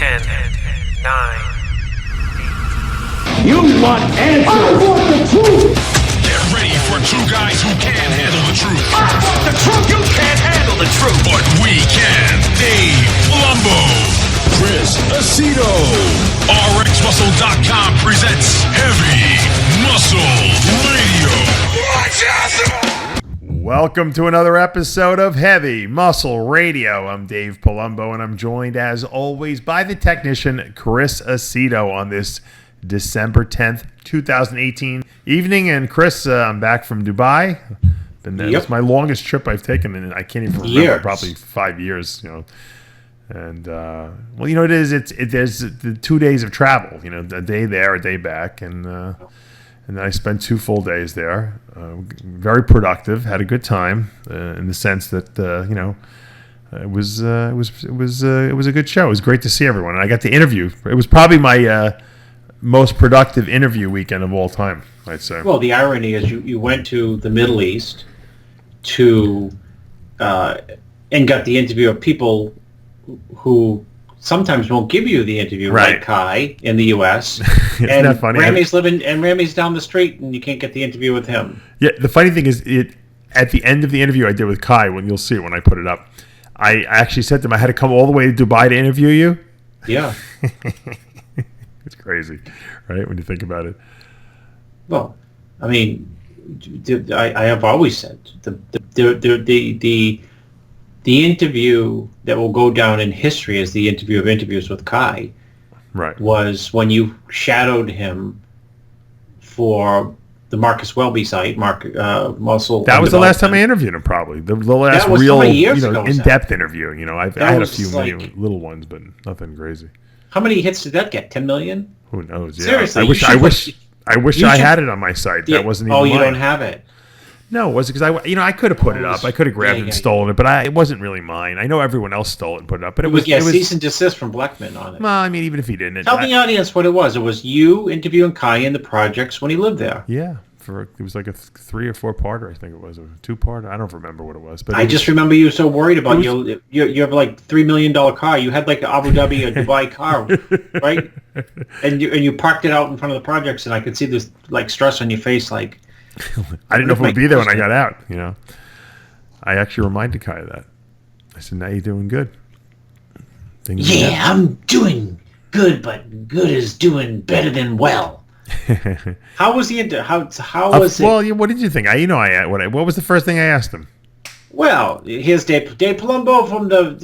10, 9. You want answers? I want the truth! Get ready for two guys who can't handle the truth. I want the truth! You can't handle the truth! But we can. Dave Palumbo, Chris Aceto. RxMuscle.com presents Heavy Muscle Radio. Watch out! Welcome to another episode of Heavy Muscle Radio. I'm Dave Palumbo, and I'm joined, as always, by the technician, Chris Aceto, on this December 10th, 2018 evening. And Chris, I'm back from Dubai. It's my longest trip I've taken, and I can't even remember, probably 5 years, And, well, it is, there's the 2 days of travel, a day there, a day back. And then I spent 2 full days there. Very productive, had a good time, in the sense that, it was a good show. It was great to see everyone. And I got to interview. It was probably my most productive interview weekend of all time, I'd say. Well, the irony is you went to the Middle East and got the interview of people who sometimes won't give you the interview, right? Like Kai in the U.S. Isn't that funny? Ramy's down the street, and you can't get the interview with him. Yeah, the funny thing is, at the end of the interview I did with Kai, when you'll see it when I put it up, I actually said to him, I had to come all the way to Dubai to interview you. Yeah. It's crazy, right, when you think about it. Well, I mean, I have always said the interview that will go down in history as the interview of interviews with Kai, right, was when you shadowed him for the Marcus Welby site, Muscle. That was the last time I interviewed him, probably. The last real, in-depth interview. I had a few little ones, but nothing crazy. How many hits did that get? 10 million? Who knows? Yeah. Seriously, I wish I had it on my site. Yeah. That wasn't even. Oh, you mine. don't have it. No, it wasn't, because I could have put it up. I could have grabbed it and stolen it, but it wasn't really mine. I know everyone else stole it and put it up, but it was cease and desist from Blackman on it. Well, I mean, even if he didn't, tell the audience what it was. It was you interviewing Kai in the projects when he lived there. Yeah, it was like a 3 or 4 parter. I think it was a 2-parter. I don't remember what it was, but I just remember you so worried about you have like $3 million car. You had like an Abu Dhabi or Dubai car, right? And you parked it out in front of the projects, and I could see this like stress on your face, like. I didn't know if it would be there when I got out. I actually reminded Kai of that. I said, "Now you're doing good." I'm doing good, but good is doing better than well. How was the how was it? Well, what did you think? What was the first thing I asked him? Well, here's Dave Palumbo from the.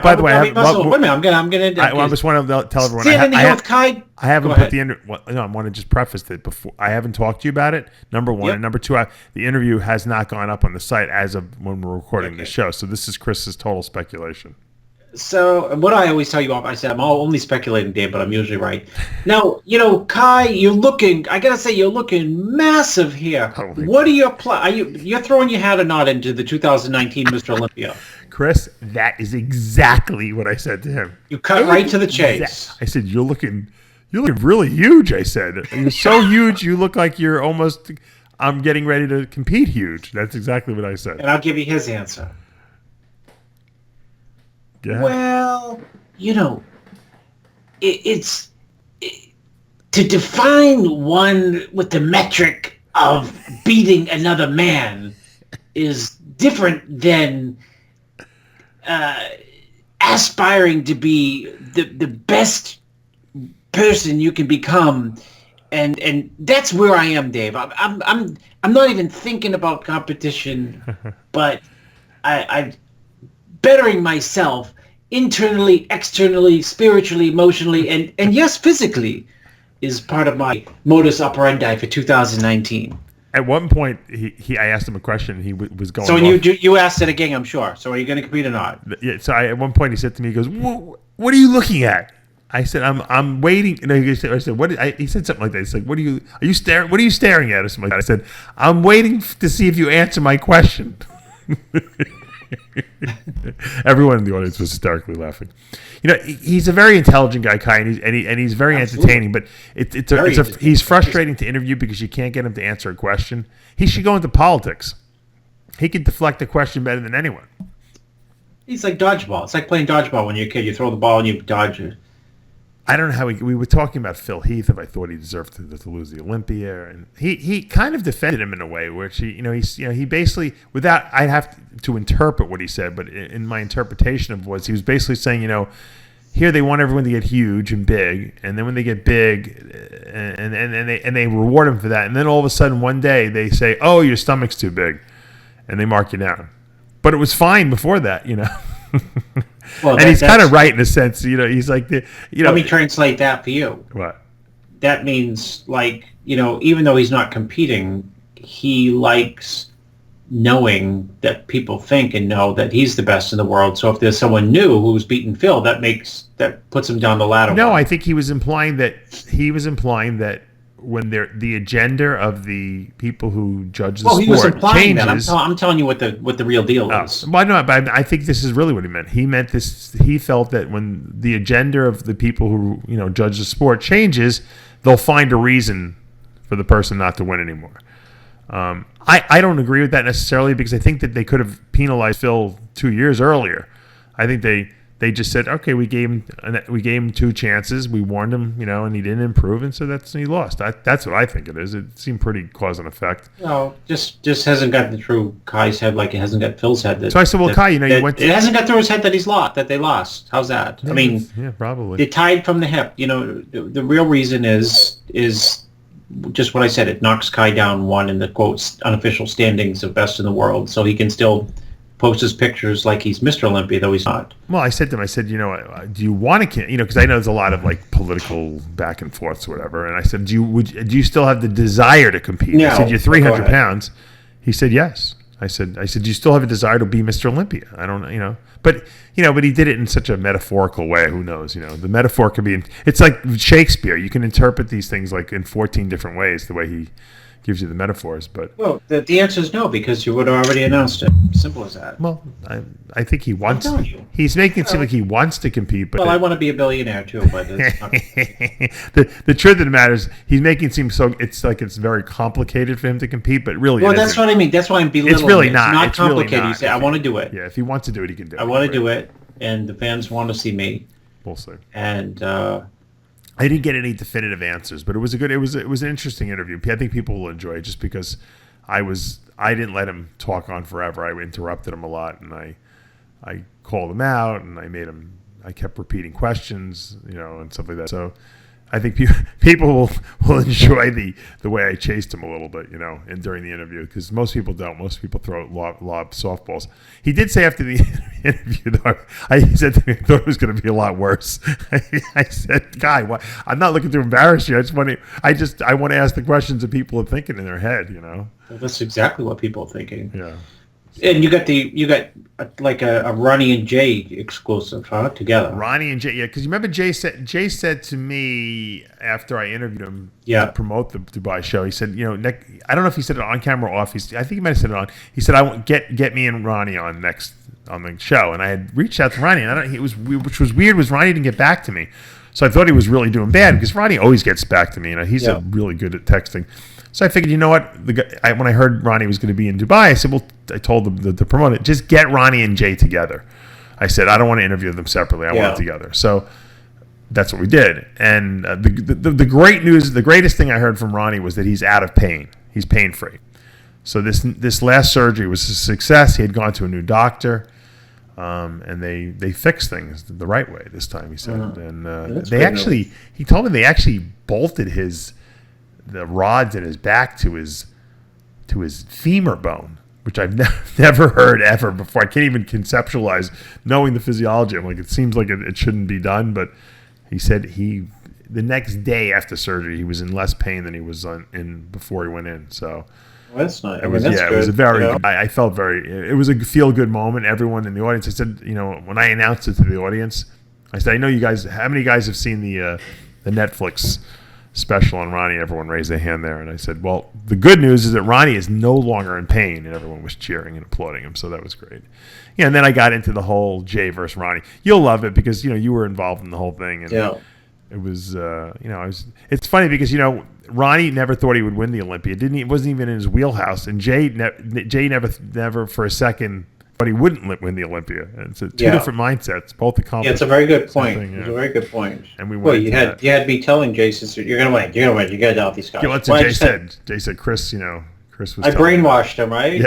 By the way, wait a minute. I'm gonna. I just want to tell everyone. Standing here with Kai. I haven't put the interview. I want to just preface that before. I haven't talked to you about it. Number one, and number two, the interview has not gone up on the site as of when we're recording the show. So this is Chris's total speculation. So what I always tell you, I said I'm only speculating, Dave, but I'm usually right. Now, Kai, you're looking massive here. What are your plans? You're throwing your hat or not into the 2019 Mr. Olympia? Chris, that is exactly what I said to him. You cut right to the chase. I said, you're looking really huge, I said. You're so huge, you look like you're almost, I'm getting ready to compete huge. That's exactly what I said. And I'll give you his answer. Yeah. Well, it's to define one with the metric of beating another man is different than aspiring to be the best person you can become, and that's where I am, Dave. I'm not even thinking about competition, but I bettering myself internally, externally, spiritually, emotionally, and yes, physically is part of my modus operandi for 2019. At one point, I asked him a question. And he was going. So you asked it again, I'm sure. So are you going to compete or not? Yeah. So at one point he said to me, he goes, "What are you looking at?" I said, "I'm waiting." I said, "What?" He said something like that. He's like, "What are you staring? What are you staring at?" Or something like that. I said, "I'm waiting to see if you answer my question." Everyone in the audience was hysterically laughing. He's a very intelligent guy, Kai, and he's very entertaining. But he's frustrating to interview because you can't get him to answer a question. He should go into politics. He can deflect the question better than anyone. He's like dodgeball. It's like playing dodgeball when you're a kid. You throw the ball and you dodge it. I don't know how we were talking about Phil Heath, if I thought he deserved to lose the Olympia, and he kind of defended him in a way where he basically, without, I'd have to interpret what he said, but in my interpretation of was he was basically saying, here they want everyone to get huge and big, and then when they get big, and they reward them for that, and then all of a sudden one day they say, oh, your stomach's too big, and they mark you down, but it was fine before that, Well, and he's kind of right in a sense, he's like Let me translate that for you. What? That means, even though he's not competing, he likes knowing that people think and know that he's the best in the world. So if there's someone new who's beaten Phil, that puts him down the ladder. No, I think he was implying that when the agenda of the people who judge the sport he was implying changes. That. I'm telling you what the real deal is. Well, no, but I think this is really what he meant. He meant this. He felt that when the agenda of the people who judge the sport changes, they'll find a reason for the person not to win anymore. I don't agree with that necessarily because I think that they could have penalized Phil 2 years earlier. I think they just said, okay, we gave him 2 chances. We warned him, and he didn't improve, and so he lost. That's what I think it is. It seemed pretty cause and effect. No, just hasn't gotten through Kai's head like it hasn't got Phil's head. So I said, well, Kai, you went. It hasn't got through his head that they lost. How's that? Yeah, I mean, yeah, probably. They tied from the hip. The real reason is just what I said. It knocks Kai down 1 in the quotes unofficial standings of best in the world, so he can still post his pictures like he's Mr. Olympia, though he's not. Well, I said to him, do you want to, because I know there's a lot of political back and forths or whatever, and I said, do you still have the desire to compete? No. I said, you're 300 pounds. He said, yes. I said, do you still have a desire to be Mr. Olympia? I don't, but he did it in such a metaphorical way. Who knows? The metaphor can be, it's like Shakespeare. You can interpret these things in 14 different ways, the way he gives you the metaphors. But the answer is no, because you would have already announced it. Simple as that. Well, I think he wants. He's making it seem like he wants to compete. But I want to be a billionaire too. But it's not. the truth of the matter is, he's making it seem so. It's like it's very complicated for him to compete, but really, that's what I mean. That's why I'm belittling. It's really not. not. It's not complicated. Really not. You say, I want to do it. Yeah, if he wants to do it, he can do it. I want to do it, and the fans want to see me. We'll see. And I didn't get any definitive answers, but it was an interesting interview. I think people will enjoy it just because I didn't let him talk on forever. I interrupted him a lot, and I called him out, and I kept repeating questions, and stuff like that. So I think people will enjoy the way I chased him a little bit, and during the interview, because most people don't. Most people throw lob softballs. He did say after the interview, though, he said to me, I thought it was going to be a lot worse. I said, Guy, what? I'm not looking to embarrass you. I want to ask the questions that people are thinking in their head, Well, that's exactly what people are thinking. Yeah. And you got like a Ronnie and Jay exclusive, huh? Together. Ronnie and Jay, yeah, because you remember Jay said to me after I interviewed him to promote the Dubai show. He said, I don't know if he said it on camera or off. I think he might have said it on. He said, "I want get me and Ronnie on next on the show." And I had reached out to Ronnie, and which was weird, was Ronnie didn't get back to me. So I thought he was really doing bad because Ronnie always gets back to me. He's really good at texting. So I figured, you know what? When I heard Ronnie was going to be in Dubai, I said, well, I told the promoter, just get Ronnie and Jay together. I said, I don't want to interview them separately. I want them together. So that's what we did. And the great news, the greatest thing I heard from Ronnie was that he's out of pain. He's pain-free. So this last surgery was a success. He had gone to a new doctor, and they fixed things the right way this time, he said. And he told me they actually bolted the rods in his back to his femur bone, which I've never heard ever before. I can't even conceptualize knowing the physiology. I'm like, it seems like it shouldn't be done, but he said the next day after surgery he was in less pain than he was in before he went in. So well, that's nice. It was a very. I felt very. It was a feel good moment. Everyone in the audience. I said, when I announced it to the audience, I said, I know you guys. How many guys have seen the Netflix special on Ronnie? Everyone raised their hand there, and I said, well, the good news is that Ronnie is no longer in pain, and everyone was cheering and applauding him, so that was great. Yeah, and then I got into the whole Jay versus Ronnie. You'll love it because you were involved in the whole thing, and it was it's funny because Ronnie never thought he would win the Olympia. It wasn't even in his wheelhouse, and Jay never for a second but he wouldn't win the Olympia. And it's two different mindsets, both accomplished. Yeah, it's a very good point. Thing, It's a very good point. And we you had me telling Jason, you're gonna win. You gotta doubt these guys. Yeah, that's what Jay said. Jay said, Chris, Chris was. I brainwashed him, right?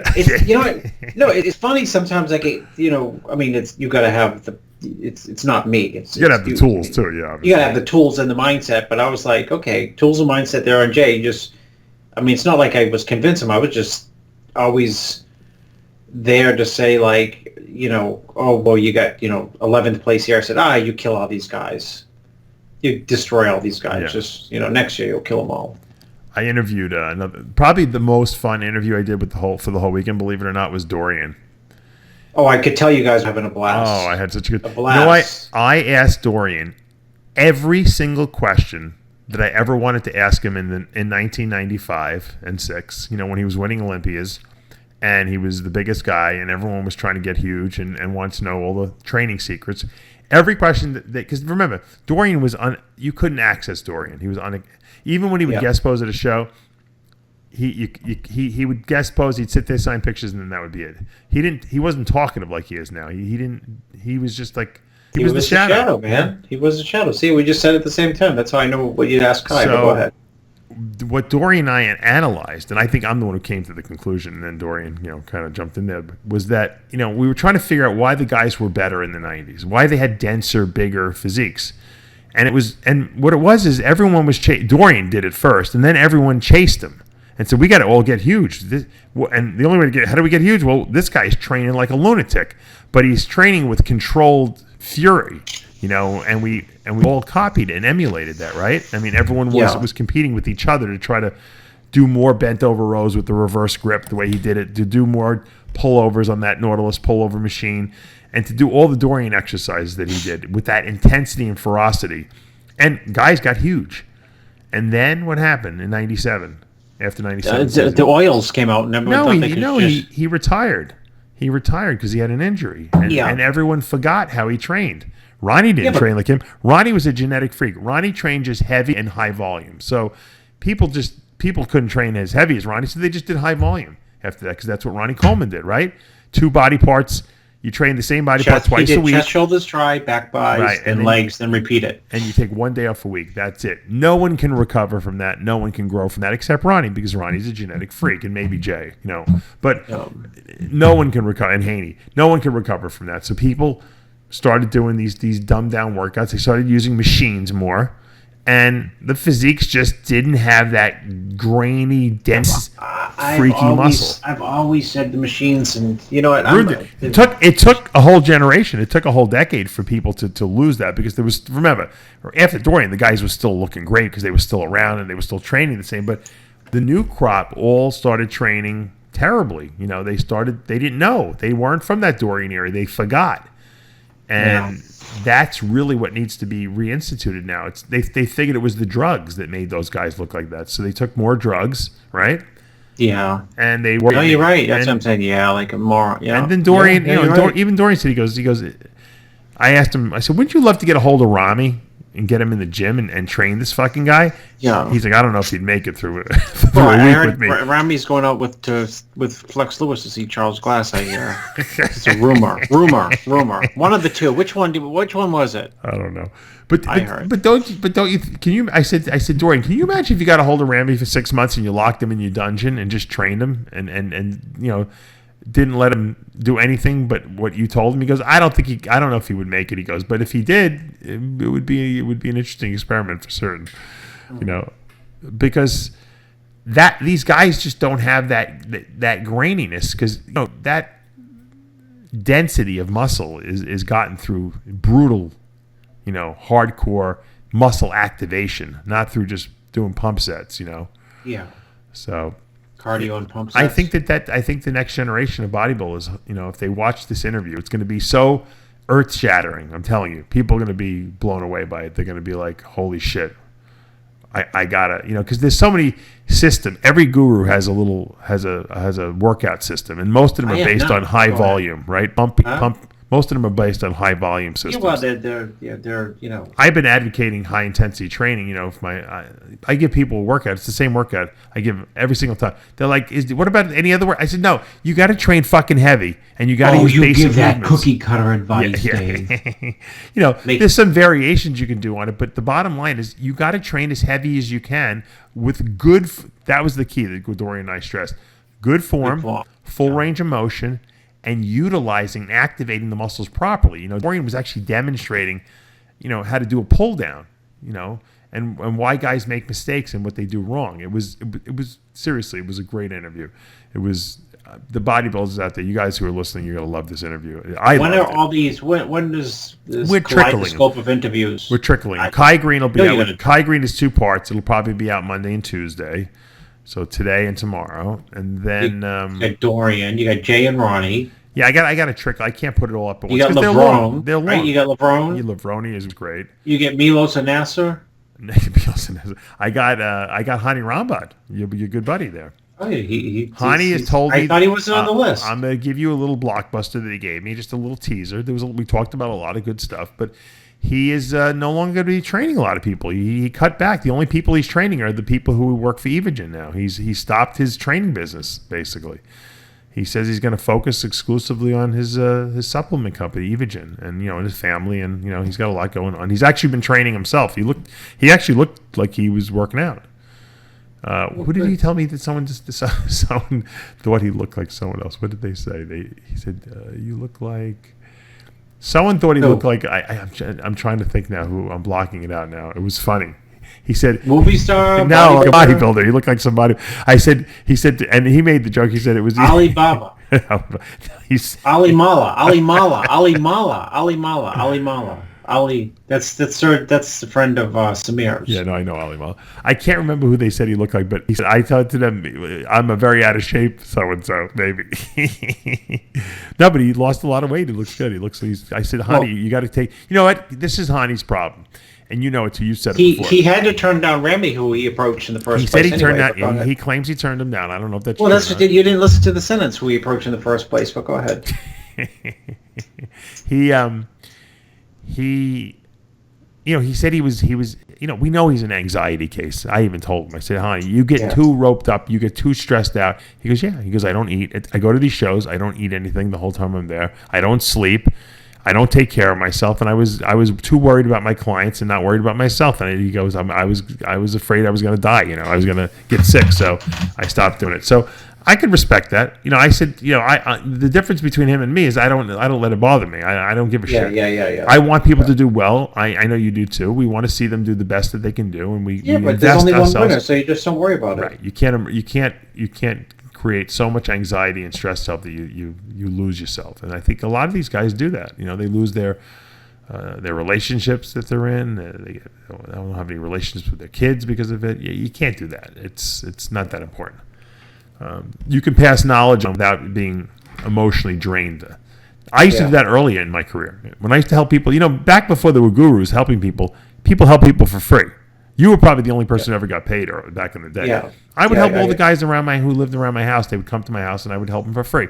Yeah. It's funny sometimes. Like it's you gotta have the. It's not me. You gotta have the tools too. Yeah, obviously. You gotta have the tools and the mindset. But I was like, okay, tools and mindset there on Jay. It's not like I was convincing him. I was just always there to say, like, oh, well, you got, 11th place here. I said, you kill all these guys. You destroy all these guys. Yeah. Just, next year you'll kill them all. I interviewed probably the most fun interview I did for the whole weekend, believe it or not, was Dorian. Oh, I could tell you guys were having a blast. Oh, I had such a blast. I asked Dorian every single question that I ever wanted to ask him in 1995 and 6, when he was winning Olympias and he was the biggest guy and everyone was trying to get huge and wants to know all the training secrets. Every question because remember, Dorian was you couldn't access Dorian. He was even when he would guest pose at a show, he would guest pose, he'd sit there, sign pictures, and then that would be it. He wasn't talkative like he is now. He was just like he was the shadow, man. He was the shadow. See, we just said it at the same time. That's how I know what you'd ask Kai. So, go ahead. What Dorian and I analyzed, and I think I'm the one who came to the conclusion, and then Dorian, kind of jumped in there, was that, we were trying to figure out why the guys were better in the 90s, why they had denser, bigger physiques. And what it was is everyone was Dorian did it first, and then everyone chased him. And so we got to all get huge. And the only way how do we get huge? Well, this guy's training like a lunatic, but he's training with controlled fury, and we all copied and emulated that, right? I mean, everyone was competing with each other to try to do more bent over rows with the reverse grip, the way he did it, to do more pullovers on that Nautilus pullover machine, and to do all the Dorian exercises that he did with that intensity and ferocity. And guys got huge. And then what happened in 97? After 97, the oils came out. And he retired. He retired because he had an injury, and everyone forgot how he trained. Ronnie didn't train like him. Ronnie was a genetic freak. Ronnie trained just heavy and high volume. So people couldn't train as heavy as Ronnie, so they just did high volume after that because that's what Ronnie Coleman did, right? 2 body parts. You train the same body part twice a week. Chest, shoulders, try, back buys, and legs, then repeat it. And you take 1 day off a week. That's it. No one can recover from that. No one can grow from that except Ronnie, because Ronnie's a genetic freak, and maybe Jay, But no one can recover, and Hany. No one can recover from that. So people started doing these dumbed down workouts. They started using machines more. And the physiques just didn't have that grainy, dense, freaky muscle. I've always said the machines, and you know what? It took a whole generation. It took a whole decade for people to lose that, because remember, after Dorian, the guys were still looking great because they were still around and they were still training the same. But the new crop all started training terribly. They didn't know. They weren't from that Dorian era. They forgot. And that's really what needs to be reinstituted now. They figured it was the drugs that made those guys look like that. So they took more drugs, right? Yeah. And they were. No, you're right. That's what I'm saying. Yeah, like more. Yeah. And then Dorian, even Dorian said, he goes. I asked him. I said, wouldn't you love to get a hold of Rami and get him in the gym and train this fucking guy? Yeah. He's like, I don't know if he'd make it through, a week with me. Rami's going out with Flex Lewis to see Charles Glass, I hear. It's a rumor. One of the two. Which one was it? I don't know. But don't you? Can you? I said, Dorian, can you imagine if you got a hold of Rami for 6 months and you locked him in your dungeon and just trained him and didn't let him do anything but what you told him? He goes, I don't know if he would make it. He goes, but if he did, it would be an interesting experiment for certain. Because these guys just don't have that graininess, because that density of muscle is gotten through brutal, hardcore muscle activation, not through just doing pump sets, Yeah. So cardio and pump sets. I think the next generation of bodybuilders, if they watch this interview, it's going to be so earth-shattering. I'm telling you, people are going to be blown away by it. They're going to be like, holy shit. I gotta, because there's so many systems. Every guru has a workout system, and most of them are based on high volume, right? Most of them are based on high volume systems. Well, they're you know. I've been advocating high intensity training. You know, if I give people a workout, it's the same workout I give every single time. They're like, what about any other work? I said, no, you got to train fucking heavy, and you got to use you basic give that movements. cookie cutter advice, Yeah. Dave. You know, there's some variations you can do on it, but the bottom line is you got to train as heavy as you can with good. That was the key that Dorian and I stressed: good form, full range of motion, and utilizing and activating the muscles properly. You know, Dorian was actually demonstrating, you know, how to do a pull down, you know, and why guys make mistakes and what they do wrong. It was seriously, it was a great interview. It was the bodybuilders out there, you guys who are listening, you're gonna love this interview. When are all these? When does this kaleidoscope of interviews? We're trickling. Kai Greene will be out. Kai Greene is 2 parts. It'll probably be out Monday and Tuesday. So today and tomorrow, and then you got Dorian, you got Jay and Ronnie. Yeah, I got a trick. I can't put it all up at once. You got Levrone. They're long. Right? You got Levrone. Yeah, Levrone is great. You get Milos and Nasser. I got Hany Rambod. You're a good buddy there. Oh, yeah, Hany has told me. I thought he wasn't on the list. I'm going to give you a little blockbuster that he gave me, just a little teaser. We talked about a lot of good stuff, but he is no longer going to be training a lot of people. He cut back. The only people he's training are the people who work for Evogen now. He stopped his training business, basically. He says he's going to focus exclusively on his supplement company, Evogen, and you know, his family, and you know, he's got a lot going on. He's actually been training himself. He actually looked like he was working out. Who did he tell me that someone thought he looked like someone else? What did they say? He said you look like. Someone thought he looked like I'm trying to think now who I'm blocking it out now. It was funny. He said movie star. No, like a bodybuilder. He looked like somebody. He said, and he made the joke. He said it was Alibaba. Ali Mala. Ali. That's the friend of Samir's. Yeah, no, I know Ali Mala. I can't remember who they said he looked like, but he said I told to them I'm a very out of shape so and so maybe. No, but he lost a lot of weight. He looks good. I said, Hany, you got to take. You know what? This is Hany's problem. And you know it too. You said it before. He had to turn down Remy, who he approached in the first place. He said he turned down. He claims he turned him down. I don't know if that's true. Well, that's what you didn't listen to the sentence who he approached in the first place. But go ahead. He said he was. You know, we know he's an anxiety case. I even told him. I said, Hany, you get too roped up. You get too stressed out. He goes, yeah. He goes, I don't eat. I go to these shows. I don't eat anything the whole time I'm there. I don't sleep. I don't take care of myself, and I was too worried about my clients and not worried about myself. And he goes, I was afraid I was going to die. You know, I was going to get sick, so I stopped doing it. So I could respect that. You know, I said, you know, I the difference between him and me is I don't let it bother me. I don't give a shit. Yeah. I want people to do well. I know you do too. We want to see them do the best that they can do, and we but there's only one winner, so you just don't worry about it. Right? You can't create so much anxiety and stress self that you lose yourself. And I think a lot of these guys do that. You know, they lose their relationships that they're in. They don't have any relationships with their kids because of it. You can't do that. It's not that important. You can pass knowledge on without being emotionally drained. I used to do that earlier in my career. When I used to help people, you know, back before there were gurus helping people help people for free. You were probably the only person who ever got paid back in the day. Yeah. I would help all the guys who lived around my house. They would come to my house, and I would help them for free.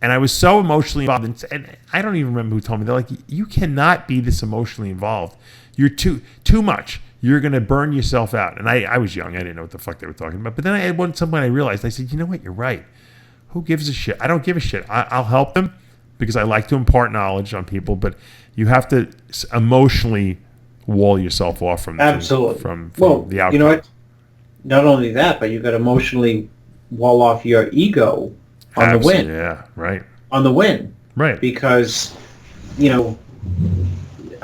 And I was so emotionally involved. And I don't even remember who told me. They're like, you cannot be this emotionally involved. You're too much. You're going to burn yourself out. And I was young. I didn't know what the fuck they were talking about. But then I had someone I realized. I said, you know what? You're right. Who gives a shit? I don't give a shit. I'll help them because I like to impart knowledge on people. But you have to emotionally wall yourself off from absolutely from the outcome. You know what? Not only that, but you got to emotionally wall off your ego on the win. Yeah, right. On the win, right? Because you know,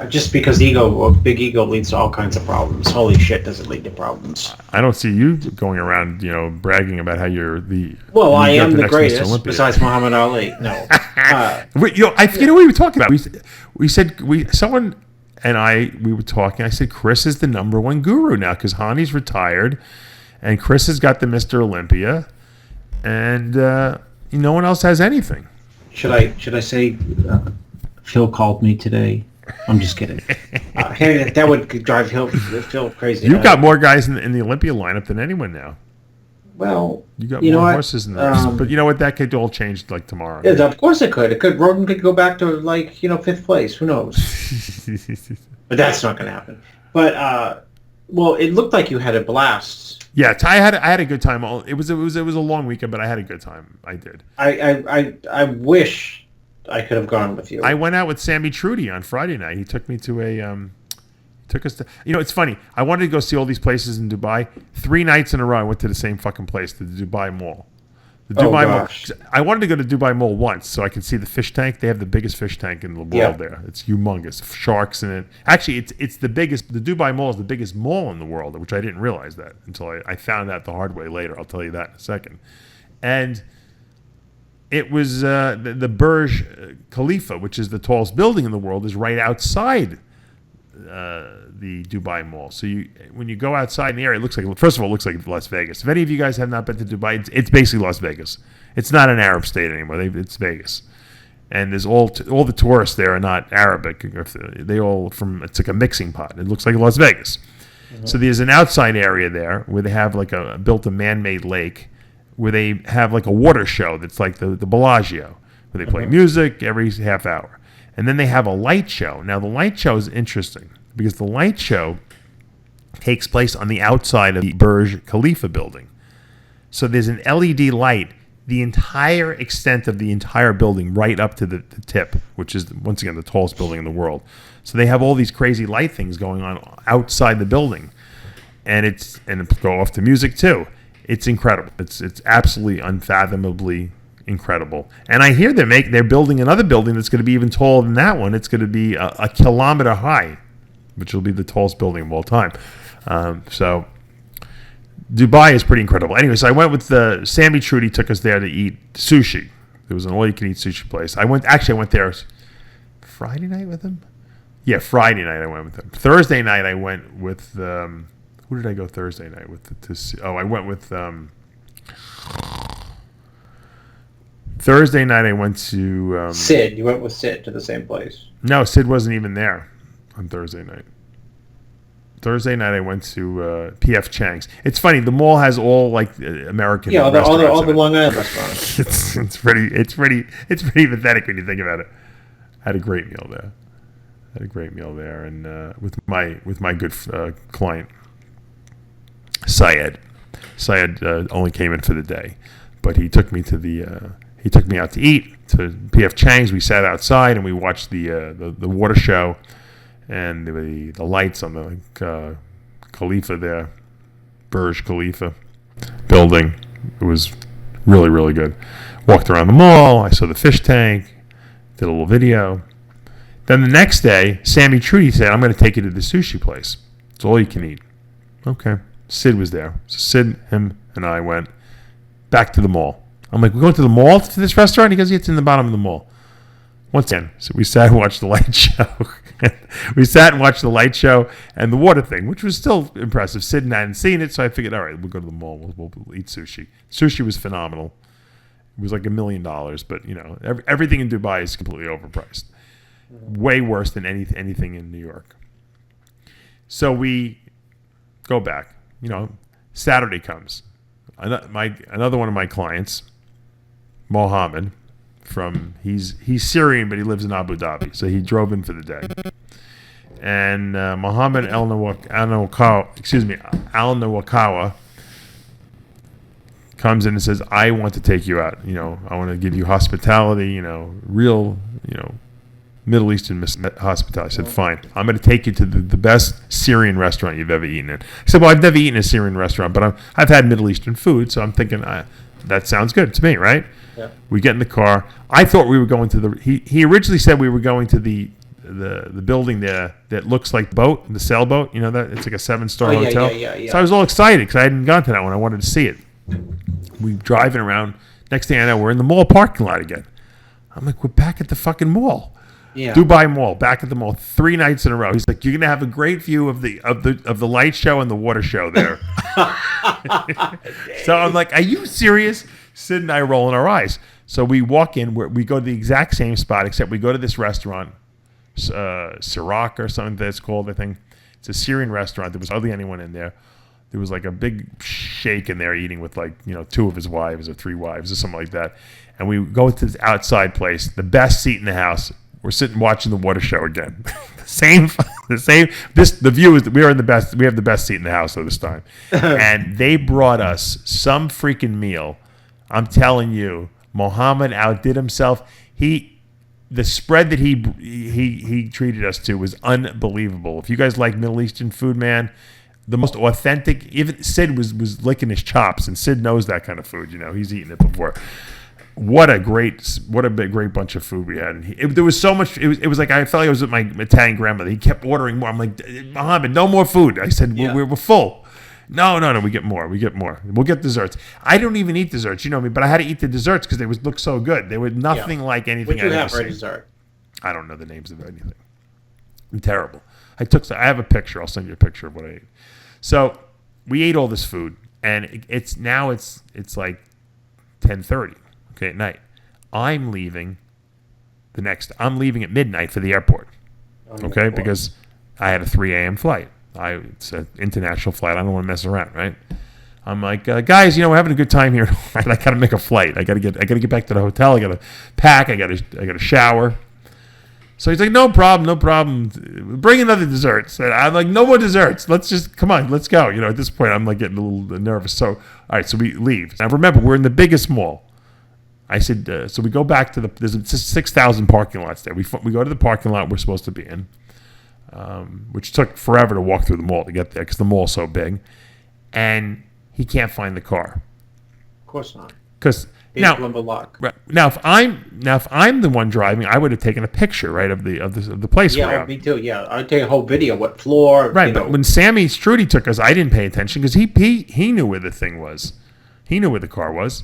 just because big ego leads to all kinds of problems. Holy shit, does it lead to problems? I don't see you going around, you know, bragging about how you're the. Well, I am the greatest besides Muhammad Ali. No, you know, I forget what we were talking about. We said someone. And we were talking. I said, Chris is the number one guru now because Hany's retired, and Chris has got the Mr. Olympia, and no one else has anything. Should I say Phil called me today? I'm just kidding. That would drive Phil crazy. You've got more guys in the Olympia lineup than anyone now. Well, You got know more what? horses in the race. But you know what? That could all change like tomorrow. Yeah, of course it could. Roden could go back to like 5th place. Who knows? But that's not going to happen. But well, it looked like you had a blast. Yeah, I had a good time. It was a long weekend, but I had a good time. I did. I wish I could have gone with you. I went out with Sammy Trudy on Friday night. He took me to took us to. It's funny. I wanted to go see all these places in Dubai. 3 nights in a row, I went to the same fucking place, to the Dubai Mall. The Dubai Mall. I wanted to go to Dubai Mall once so I could see the fish tank. They have the biggest fish tank in the world there. It's humongous. Sharks in it. Actually, it's the biggest. The Dubai Mall is the biggest mall in the world, which I didn't realize that until I found out the hard way later. I'll tell you that in a second. And it was the Burj Khalifa, which is the tallest building in the world, is right outside the Dubai Mall. So when you go outside in the area, it looks like, first of all, it looks like Las Vegas. If any of you guys have not been to Dubai, it's basically Las Vegas. It's not an Arab state anymore. It's Vegas. And there's all the tourists there are not Arabic. It's like a mixing pot. It looks like Las Vegas. Mm-hmm. So there's an outside area there where they have built a man-made lake where they have like a water show that's like the Bellagio, where they play music every half hour. And then they have a light show. Now, the light show is interesting because the light show takes place on the outside of the Burj Khalifa building. So there's an LED light the entire extent of the entire building right up to the tip, which is, once again, the tallest building in the world. So they have all these crazy light things going on outside the building. And it go off to music, too. It's incredible. It's absolutely unfathomably incredible. And I hear they're building another building that's going to be even taller than that one. It's going to be a kilometer high, which will be the tallest building of all time. So Dubai is pretty incredible. Anyway, so I went with Sammy Trudy took us there to eat sushi. There was an all-you-can-eat sushi place. I went there Friday night with him. Yeah, Friday night I went with him. Thursday night I went with who did I go Thursday night with? I went with Thursday night I went to Sid. You went with Sid to the same place. No, Sid wasn't even there on Thursday night. Thursday night I went to P.F. Chang's. It's funny, the mall has all like American restaurants. all the Long Island restaurants. it's pretty pathetic when you think about it. I had a great meal there. And with my good client Syed. Syed only came in for the day, but he took me to he took me out to eat to P.F. Chang's. We sat outside and we watched the water show and the lights on the Khalifa there, Burj Khalifa building. It was really, really good. Walked around the mall. I saw the fish tank. Did a little video. Then the next day, Sammy Trudy said, "I'm going to take you to the sushi place. It's all you can eat." Okay. Sid was there. So Sid, him, and I went back to the mall. I'm like, "We're going to the mall to this restaurant?" He goes, "Yeah, it's in the bottom of the mall." Once again, so we sat and watched the light show. We sat and watched the light show and the water thing, which was still impressive. Sid and I hadn't seen it, so I figured, all right, we'll go to the mall. We'll eat sushi. Sushi was phenomenal. It was like $1 million, but everything in Dubai is completely overpriced. Way worse than anything in New York. So we go back. Saturday comes. Another one of my clients, Mohammed, he's Syrian, but he lives in Abu Dhabi, so he drove in for the day. And Mohammed Al Nawakawa comes in and says, "I want to take you out. I want to give you hospitality. Real, Middle Eastern hospitality." I said, "Fine. I'm going to take you to the best Syrian restaurant you've ever eaten in." I said, "Well, I've never eaten a Syrian restaurant, but I've had Middle Eastern food, so I'm thinking that sounds good to me, right?" Yeah. We get in the car. I thought we were going to he originally said we were going to the building there that looks like the sailboat. That it's like a 7-star hotel. Yeah. So I was all excited because I hadn't gone to that one. I wanted to see it. We driving around. Next thing I know, we're in the mall parking lot again. I'm like, we're back at the fucking mall. Yeah. Dubai Mall, back at the mall, 3 nights in a row. He's like, "You're gonna have a great view of the light show and the water show there." So I'm like, "Are you serious?" Sid and I rolling our eyes. So we walk in. We go to the exact same spot, except we go to this restaurant, Sirak or something that's called. I think it's a Syrian restaurant. There was hardly anyone in there. there was like a big shake in there eating with like, you know, 2 of his wives or 3 wives or something like that. And we go to this outside place, the best seat in the house. We're sitting watching the water show again. The view is we have the best seat in the house at this time. And they brought us some freaking meal. I'm telling you, Mohammed outdid himself. The spread that he treated us to was unbelievable. If you guys like Middle Eastern food, man, the most authentic. Even Sid was licking his chops, and Sid knows that kind of food. You know, he's eaten it before. What a great bunch of food we had. And there was so much. It was like I felt like I was with my Italian grandmother. He kept ordering more. I'm like, Mohammed, no more food. I said, we're full. No, we get more. We'll get desserts. I don't even eat desserts, you know me, but I had to eat the desserts because they look so good. They were nothing like anything I'd ever have for a dessert? I don't know the names of anything. I'm terrible. I have a picture. I'll send you a picture of what I ate. So we ate all this food, and it's like 10:30. Okay, at night. I'm leaving at midnight for the airport. Okay, because I had a 3 a.m. flight. It's an international flight. I don't want to mess around, right? I'm like, guys, you know, we're having a good time here. I got to make a flight. I got to get back to the hotel. I got to pack. I got to shower. So he's like, no problem. Bring another dessert. So I'm like, no more desserts. Come on, let's go. You know, at this point, I'm like getting a little nervous. So, all right, so we leave. Now, remember, we're in the biggest mall. I said, so we go back to there's 6,000 parking lots there. We go to the parking lot we're supposed to be in, which took forever to walk through the mall to get there because the mall's so big. And he can't find the car. Of course not. Because now, if I'm the one driving, I would have taken a picture, right, of the place. Yeah, me too. Yeah, I'd take a whole video, what floor. Right, but when Sammy Strudy took us, I didn't pay attention because he knew where the thing was. He knew where the car was.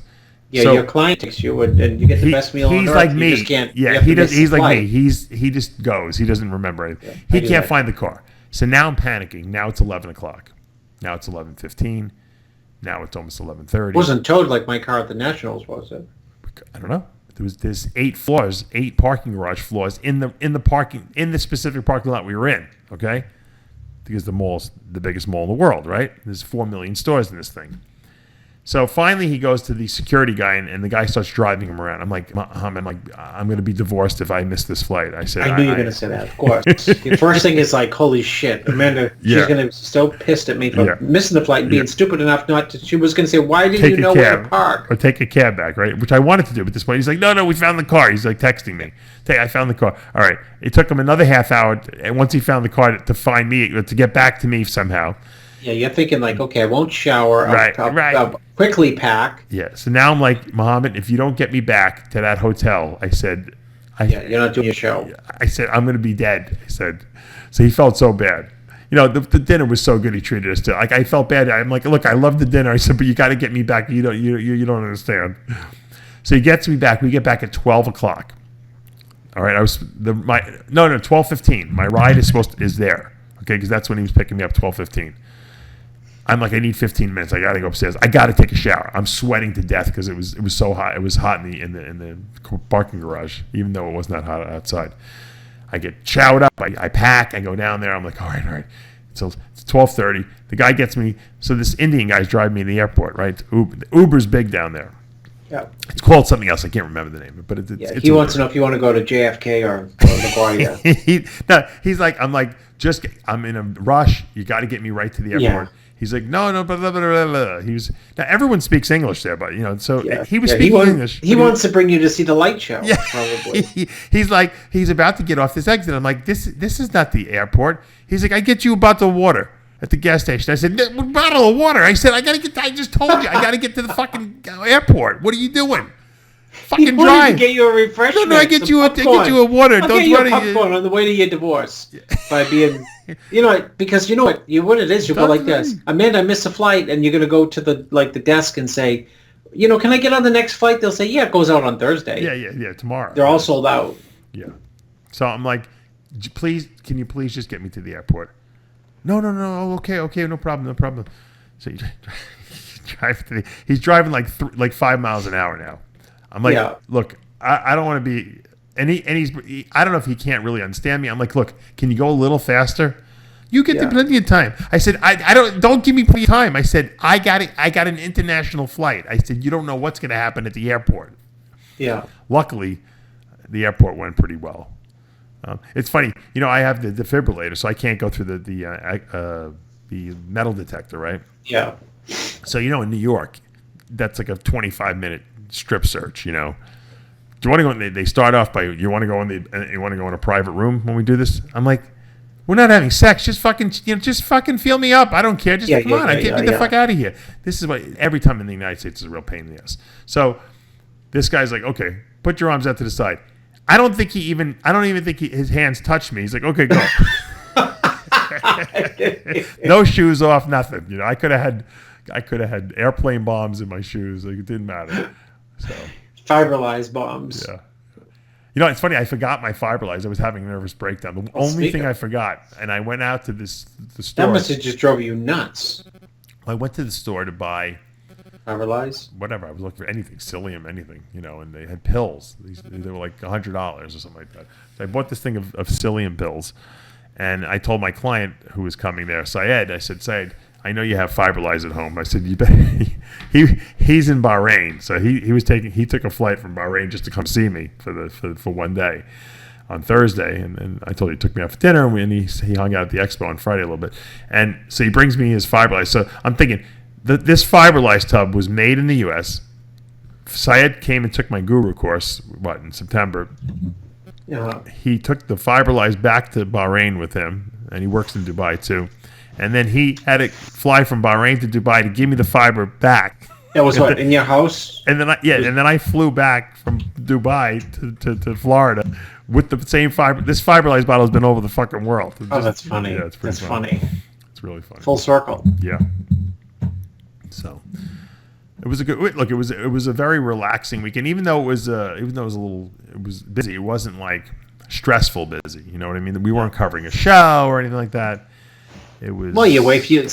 Yeah, so your client takes you, and you get the best meal on earth. He's like me. You just can't, yeah, he's like me. He just goes. He doesn't remember anything. Yeah, he can't find the car. So now I'm panicking. Now it's 11 o'clock. Now it's 11:15. Now it's almost 11:30. It wasn't towed like my car at the Nationals, was it? I don't know. There's 8 parking garage floors in the specific parking lot we were in. Okay, because the mall's the biggest mall in the world, right? There's 4 million stores in this thing. So finally, he goes to the security guy, and the guy starts driving him around. I'm like, I'm going to be divorced if I miss this flight. I said, I knew you were going to say that, of course. The first thing is like, holy shit, Amanda, she's going to be so pissed at me for missing the flight and being stupid enough not to. She was going to say, why didn't you know where to park? Or take a cab back, right? Which I wanted to do at this point. He's like, no, we found the car. He's like texting me. I found the car. All right. It took him another half hour, and once he found the car, to find me, to get back to me somehow. Yeah, you're thinking like, okay, I won't shower. I'll quickly pack. Yeah. So now I'm like, Mohammed, if you don't get me back to that hotel, I said, you're not doing your show. I said, I'm going to be dead. I said, so he felt so bad. You know, the dinner was so good. He treated us to. Like, I felt bad. I'm like, look, I love the dinner. I said, but you got to get me back. You don't understand. So he gets me back. We get back at 12 o'clock. All right. 12:15. My ride is there. Okay, because that's when he was picking me up. 12:15. I'm like, I need 15 minutes. I got to go upstairs. I got to take a shower. I'm sweating to death because it was so hot. It was hot in the parking garage, even though it was not hot outside. I get showered up. I pack. I go down there. I'm like, all right. So it's 12:30. The guy gets me. So this Indian guy's driving me to the airport, right? Uber's big down there. Yeah. It's called something else. I can't remember the name, but it's he wants to know if you want to go to JFK or LaGuardia. He's like, I'm in a rush. You got to get me right to the airport. Yeah. He's like, no, blah, blah, blah, blah, blah. Now everyone speaks English there, but so he was speaking English. He wants to bring you to see the light show. Yeah. Probably. He's like, he's about to get off this exit. I'm like, this is not the airport. He's like, I get you a bottle of water at the gas station. I said, bottle of water. I said, I just told you, I gotta get to the fucking airport. What are you doing? Fucking drive. To get you a refreshment. No, I get you a water. I'll get you a popcorn on the way to your divorce by being, because you know what it is. You go like this, Amanda, I missed a flight, and you're gonna go to the desk and say, can I get on the next flight? They'll say, yeah, it goes out on Thursday. Yeah, tomorrow. They're all sold out. Yeah. So I'm like, can you please just get me to the airport? No. Okay, no problem. So you drive he's driving like 5 miles an hour now. I'm like, look, I don't want to be, and he's I don't know if he can't really understand me. I'm like, look, can you go a little faster? You get the plenty of time. I said, I don't give me plenty of time. I said, I got an international flight. I said, you don't know what's going to happen at the airport. Yeah. Luckily, the airport went pretty well. It's funny, I have the defibrillator, so I can't go through the metal detector, right? Yeah. So in New York, that's like a 25-minute strip search. Do you want to go? They start off by you want to go in a private room when we do this. I'm like, we're not having sex. Just fucking feel me up. I don't care. Just come on. Get me the fuck out of here. This is what every time in the United States is a real pain in the ass. So this guy's like, okay, put your arms out to the side. I don't even think his hands touched me. He's like, okay, go. No shoes off, nothing. I could have had airplane bombs in my shoes. Like, it didn't matter. So Fibrillized bombs. Yeah. It's funny. I forgot my Fibrillized. I was having a nervous breakdown. The only thing I forgot, and I went out to the store. That must have just drove you nuts. I went to the store to buy Fibrillized? Whatever. I was looking for anything, psyllium, anything, and they had pills. They were like $100 or something like that. So I bought this thing of psyllium pills, and I told my client who was coming there, Syed, I said, Syed, I know you have Fibrillized at home. I said, you bet. He's in Bahrain, so he took a flight from Bahrain just to come see me for one day on Thursday, and I told you he took me out for dinner, and he hung out at the expo on Friday a little bit, and so he brings me his Fibrillized. So I'm thinking, this Fibrillized tub was made in the U.S. Syed came and took my guru course, in September. Yeah. He took the Fibrillized back to Bahrain with him, and he works in Dubai too. And then he had to fly from Bahrain to Dubai to give me the fiber back. That was what, in your house? And then I flew back from Dubai to Florida with the same fiber. This Fibrillized bottle has been over the fucking world. That's funny. Yeah, it's pretty funny. It's really funny. Full circle. Yeah. So it was a good look. It was a very relaxing weekend, even though it was busy. It wasn't like stressful busy. You know what I mean? We weren't covering a show or anything like that. It was. Well, your wife, you're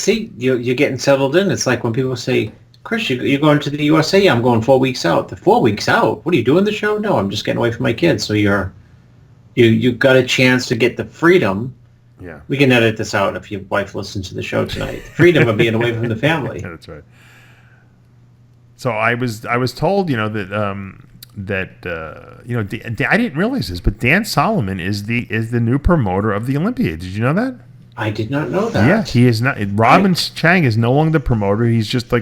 getting settled in. It's like when people say, Chris, you're going to the USA. Yeah, I'm going 4 weeks out. The 4 weeks out? What are you doing the show? No, I'm just getting away from my kids. So you got a chance to get the freedom. Yeah. We can edit this out if your wife listens to the show tonight. The freedom of being away from the family. Yeah, that's right. So I was told, that I didn't realize this, but Dan Solomon is the new promoter of the Olympia. Did you know that? I did not know that. Yeah, he is not. Robin Chang is no longer the promoter. He's just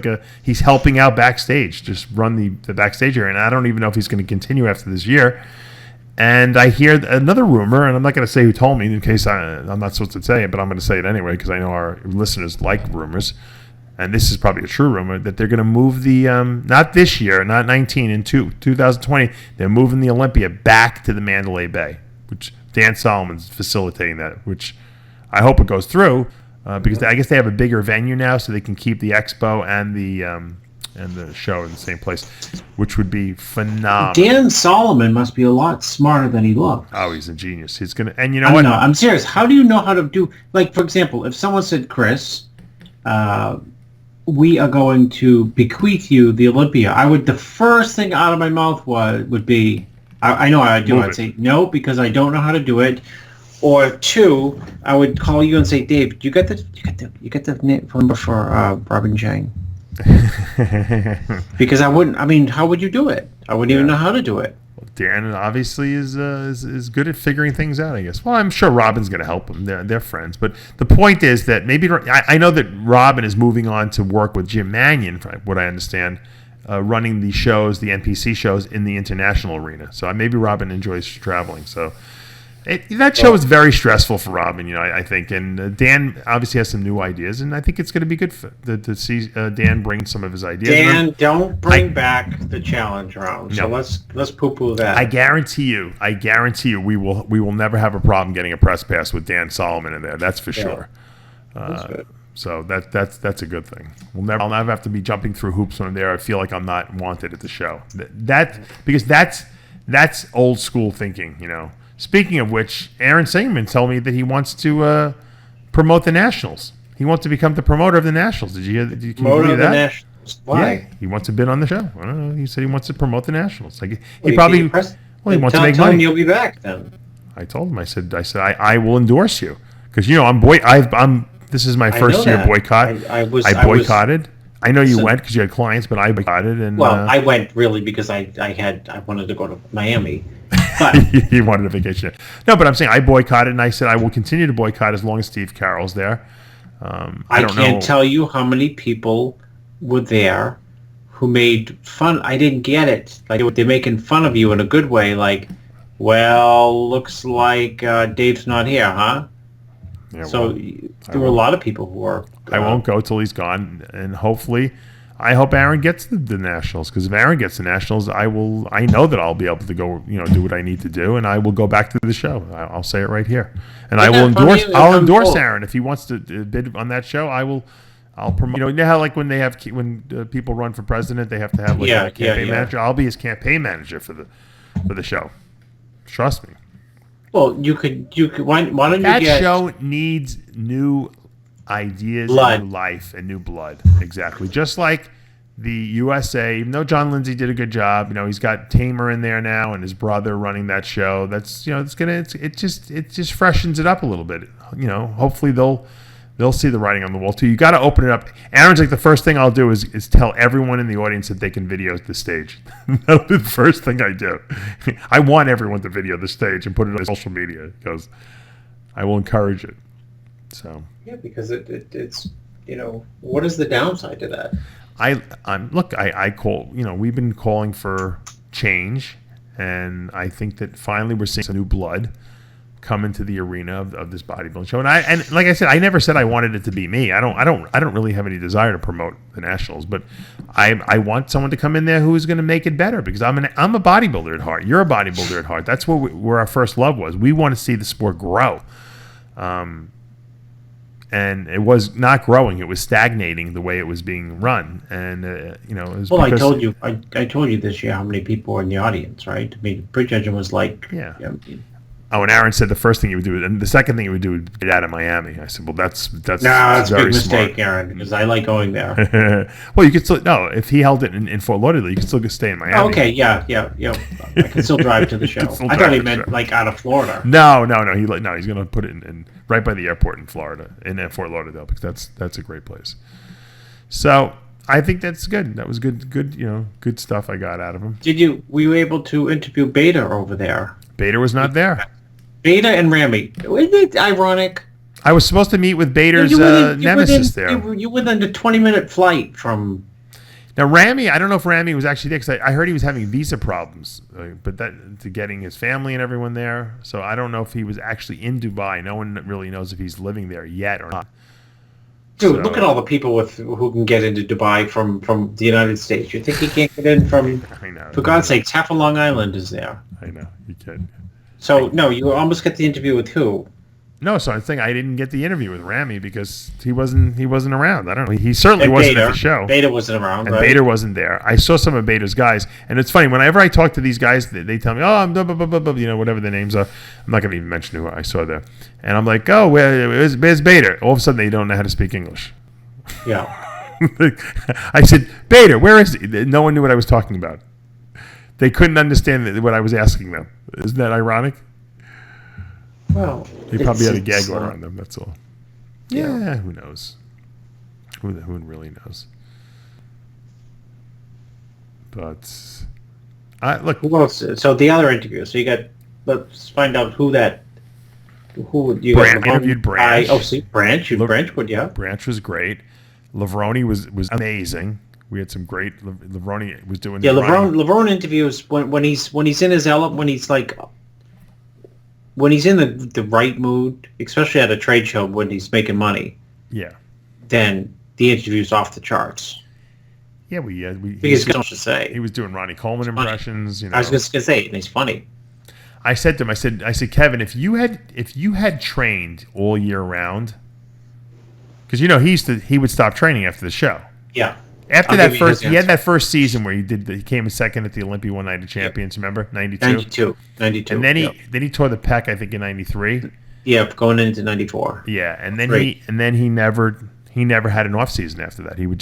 he's helping out backstage, just run the backstage area. And I don't even know if he's going to continue after this year. And I hear another rumor, and I'm not going to say who told me in case I'm not supposed to say it, but I'm going to say it anyway because I know our listeners like rumors. And this is probably a true rumor, that they're going to move the, not this year, not 19, in 2020, they're moving the Olympia back to the Mandalay Bay, which Dan Solomon's facilitating that, which I hope it goes through because I guess they have a bigger venue now so they can keep the expo and the show in the same place, which would be phenomenal. Dan Solomon must be a lot smarter than he looks. Oh, he's a genius. He's going to, and you know what? No, I'm serious. How do you know how to do, like, for example, if someone said, Chris, we are going to bequeath you the Olympia, the first thing out of my mouth would be, I know how to do it. I'd say, no, because I don't know how to do it. Or two, I would call you and say, Dave, you got the number for Robin Chang? Because how would you do it? I wouldn't even know how to do it. Well, Dan obviously is good at figuring things out, I guess. Well, I'm sure Robin's going to help him. They're friends. But the point is that maybe I know that Robin is moving on to work with Jim Mannion, from what I understand, running the shows, the NPC shows in the international arena. So maybe Robin enjoys traveling. So that show is very stressful for Robin, I think. And Dan obviously has some new ideas, and I think it's going to be good to see Dan bring some of his ideas. Dan, don't bring back the challenge round. So let's poo-poo that. I guarantee you, we will never have a problem getting a press pass with Dan Solomon in there. That's for sure. That's good. So that's a good thing. I'll never have to be jumping through hoops when I'm there. I feel like I'm not wanted at the show. Because that's old school thinking, Speaking of which, Aaron Singman told me that he wants to promote the Nationals. He wants to become the promoter of the Nationals. Did you hear that? Can you believe that? The Nationals. Why? Yeah, he wants to bid on the show. I don't know. He said he wants to promote the Nationals. Like he wants to make money. Tell him you'll be back then. I told him. I said I will endorse you Because I'm. This is my I first know year that. boycott. I boycotted. I know you Listen. went because you had clients, but I boycotted. And I went really because I wanted to go to Miami. But you wanted a vacation. No, but I'm saying I boycotted, and I said I will continue to boycott as long as Steve Carroll's there. I can't tell you how many people were there who made fun. I didn't get it. Like they're making fun of you in a good way. Like, well, looks like Dave's not here, huh? Yeah, So there were a lot of people who were. I won't go till he's gone, and hopefully, I hope Aaron gets the Nationals. Because if Aaron gets the Nationals, I know that I'll be able to go, do what I need to do, and I will go back to the show. I'll say it right here, and I will endorse. I'll endorse Aaron if he wants to bid on that show. I'll promote. You know how like when they have people run for president, they have to have like a campaign manager. I'll be his campaign manager for the show. Trust me. Well, you could. Why don't you that get... show needs new ideas, blood. new life, and new blood. Exactly. Just like the USA, even though John Lindsay did a good job, he's got Tamer in there now and his brother running that show. That's it just freshens it up a little bit. Hopefully they'll see the writing on the wall too. You got to open it up. Aaron's like, the first thing I'll do is tell everyone in the audience that they can video the stage. That'll be the first thing I do. I want everyone to video the stage and put it on social media because I will encourage it. So yeah, because it's what is the downside to that? I call we've been calling for change, and I think that finally we're seeing some new blood come into the arena of this bodybuilding show. And like I said, I never said I wanted it to be me. I don't really have any desire to promote the Nationals, but I want someone to come in there who is going to make it better because I'm a bodybuilder at heart. You're a bodybuilder at heart. That's where our first love was. We want to see the sport grow. And it was not growing; it was stagnating the way it was being run. And it was I told you, I told you this year how many people were in the audience, right? I mean, prejudging was like, Oh, and Aaron said the first thing he would do, and the second thing he would do would get out of Miami. I said, well, that's that's very a big mistake, smart. Aaron, because I like going there. Well, you could still if he held it in Fort Lauderdale, you could still stay in Miami. Oh, okay, yeah. I can still drive to the show. I thought he meant like out of Florida. No. He's going to put it in right by the airport in Florida, in Fort Lauderdale, because that's a great place. So I think that's good. That was good. Good stuff I got out of him. Were you able to interview Beta over there? Beta was not there. Beta and Ramy. Isn't it ironic? I was supposed to meet with Bader's nemesis there. You were within a 20-minute flight from... Now, Ramy, I don't know if Ramy was actually there, because I heard he was having visa problems, but to getting his family and everyone there. So I don't know if he was actually in Dubai. No one really knows if he's living there yet or not. Dude, look at all the people who can get into Dubai from the United States. You think he can't get in from... I know. For God's sakes, half of Long Island is there. I know. You can. So, no, you almost get the interview with who? No, so I think I didn't get the interview with Ramy because he wasn't around. I don't know. He certainly wasn't at the show. Beta wasn't around, and right? Beta wasn't there. I saw some of Beta's guys, and it's funny. Whenever I talk to these guys, they tell me, "Oh, I'm blah, blah, blah, blah, blah," whatever their names are. I'm not going to even mention who I saw there. And I'm like, "Oh, where's Beta?" All of a sudden, they don't know how to speak English. Yeah. I said, "Beta, where is he?" No one knew what I was talking about. They couldn't understand what I was asking them. Isn't that ironic? Well, he probably had a gag order on them. That's all. Yeah, who knows? Who really knows? But look. Who else? So the other interview. So you got. Let's find out who you interviewed Branch. Branch. Branch would Branch was great. Levrone was amazing. We had some great. Levrone was doing. Yeah, Levrone interviews when he's in his element, when he's in the right mood, especially at a trade show when he's making money. Yeah. Then the interview's off the charts. Yeah, because he should say he was doing Ronnie Coleman impressions. I was just gonna say, and he's funny. I said to him, I said, Kevin, if you had trained all year round, because he would stop training after the show. Yeah. After he had that first season where he came second at the Olympia One Night of Champions. Remember, 92. And then he tore the pec, I think, in 93. Yeah, going into 94. Yeah, and then he never had an off season after that. He would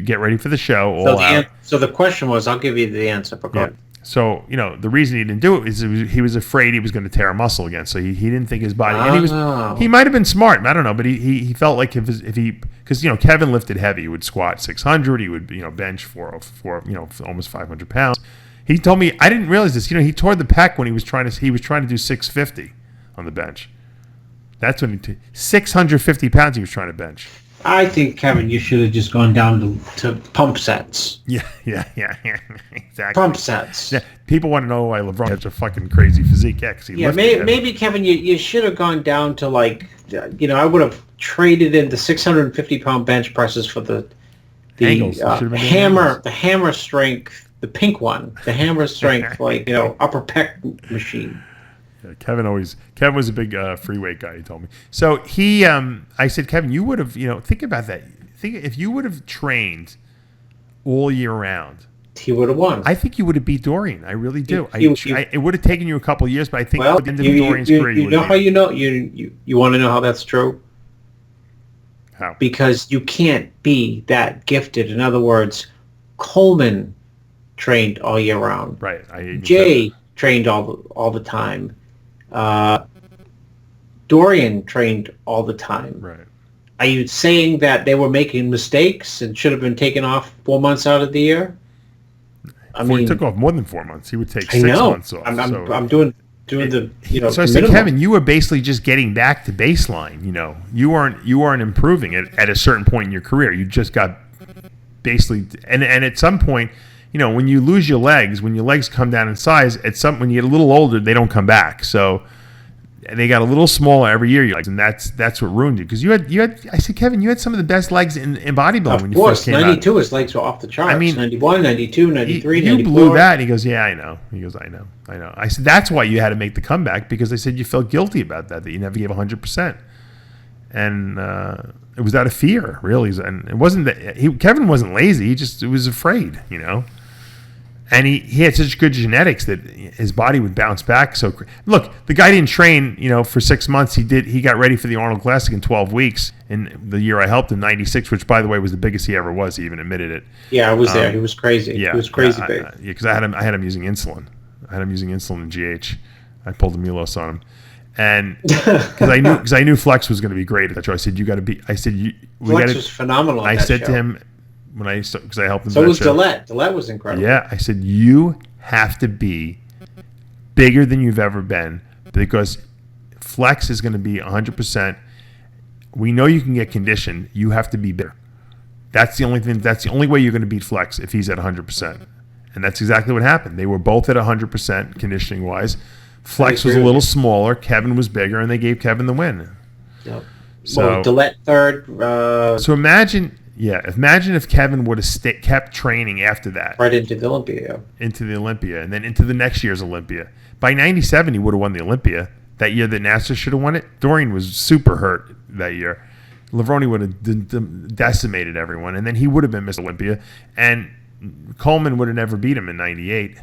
get ready for the show all out. So the question was, I'll give you the answer. But So, the reason he didn't do it is he was afraid he was going to tear a muscle again. So he didn't think his body. And he might have been smart. I don't know, but he felt like because Kevin lifted heavy, he would squat 600, he would bench 404, almost 500 pounds. He told me, I didn't realize this. He tore the pec when he was trying to do 650 on the bench. That's when 650 pounds he was trying to bench. I think, Kevin, you should have just gone down to pump sets. Yeah, exactly. Pump sets. Yeah, people want to know why Levrone has a fucking crazy physique. Yeah, maybe Kevin, you should have gone down to I would have traded in the 650-pound bench presses for the hammer strength, the pink one, the hammer strength, upper pec machine. Yeah, Kevin was a big free weight guy, he told me. So I said, Kevin, you would have, think about that. Think if you would have trained all year round. He would have won. I think you would have beat Dorian. I really do. It would have taken you a couple of years, but I think at the end of Dorian's career, you know how you want to know how that's true? How? Because you can't be that gifted. In other words, Coleman trained all year round. Right. Jay trained all the time. Dorian trained all the time. Right. Are you saying that they were making mistakes and should have been taken off 4 months out of the year? He took off more than 4 months. He would take 6 months off. I'm doing the So I said, Kevin, you were basically just getting back to baseline. You weren't improving at a certain point in your career. You just got basically, and at some point, when you lose your legs, when your legs come down in size, when you get a little older, they don't come back. So they got a little smaller every year, and that's what ruined you. Because you had. I said, Kevin, you had some of the best legs in bodybuilding when you first came out. Of course, 92, his legs were off the charts. I mean, 91, 92, 93, you 94. blew that. And he goes, yeah, I know. He goes, I know. I said, that's why you had to make the comeback, because I said you felt guilty about that you never gave 100%. And it was out of fear, really. And it wasn't that Kevin wasn't lazy. He was afraid, And he had such good genetics that his body would bounce back. So look, the guy didn't train, for 6 months. He got ready for the Arnold Classic in 12 weeks. In the year I helped him, 96, which by the way was the biggest he ever was. He even admitted it. Yeah, I was there. He was crazy. Yeah, he was crazy big. Yeah, because I had him using insulin. I had him using insulin in GH. I pulled the Milos on him, and because I knew Flex was going to be great at that show. I said, you got to be. I said, Flex was phenomenal. I said to him, because I helped him. So was Dillette. Dillette was incredible. Yeah, I said, you have to be bigger than you've ever been, because Flex is going to be 100%. We know you can get conditioned. You have to be bigger. That's the only thing. That's the only way you're going to beat Flex, if he's at 100%. And that's exactly what happened. They were both at 100% conditioning wise. Flex was a little smaller. Kevin was bigger, and they gave Kevin the win. Yep. So Dillette third. So imagine if Kevin would have kept training after that. Right into the Olympia. Into the Olympia, and then into the next year's Olympia. By 97, he would have won the Olympia. That year that NASA should have won it, Dorian was super hurt that year. Levrone would have decimated everyone, and then he would have been Mr. Olympia. And Coleman would have never beat him in 98.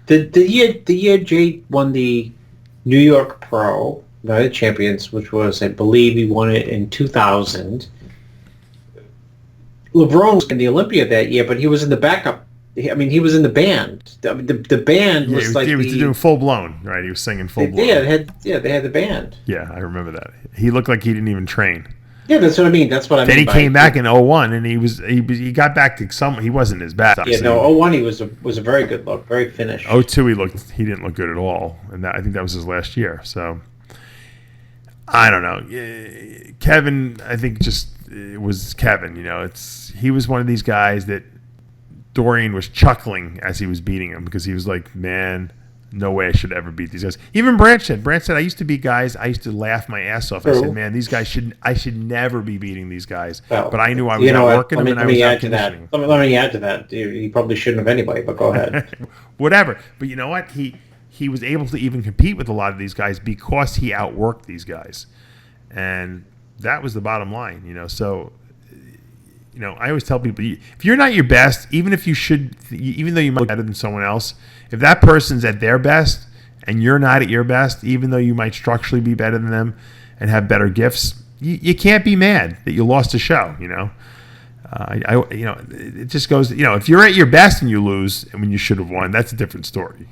The year Jay won the New York Pro United Champions, which was, I believe, he won it in 2000. Levrone was in the Olympia that year, but he was in the backup. I mean, he was in the band. The band was he was doing full blown, right? He was singing full blown. Yeah, they had the band. Yeah, I remember that. He looked like he didn't even train. Yeah, that's what I mean. That's what I mean. Then he came back in 01, and he got back to some. He wasn't as bad. Yeah, no, 01 he was a very good look, very finished. 02 he didn't look good at all, and I think that was his last year. So I don't know. Kevin, I think it was Kevin. He was one of these guys that Dorian was chuckling as he was beating him, because he was like, man, no way I should ever beat these guys. Even Branch said, I used to beat guys, I used to laugh my ass off. I said, man, these guys I should never be beating these guys. But I knew I was outworking them, and I was out-conditioning. Let me add to that. He probably shouldn't have anyway, but go ahead. Whatever. But you know what? He was able to even compete with a lot of these guys because he outworked these guys. And that was the bottom line, So, I always tell people, if you're not your best, even though you might be better than someone else, if that person's at their best and you're not at your best, even though you might structurally be better than them and have better gifts, you can't be mad that you lost a show, It just goes. If you're at your best and you lose, and when you should have won, that's a different story.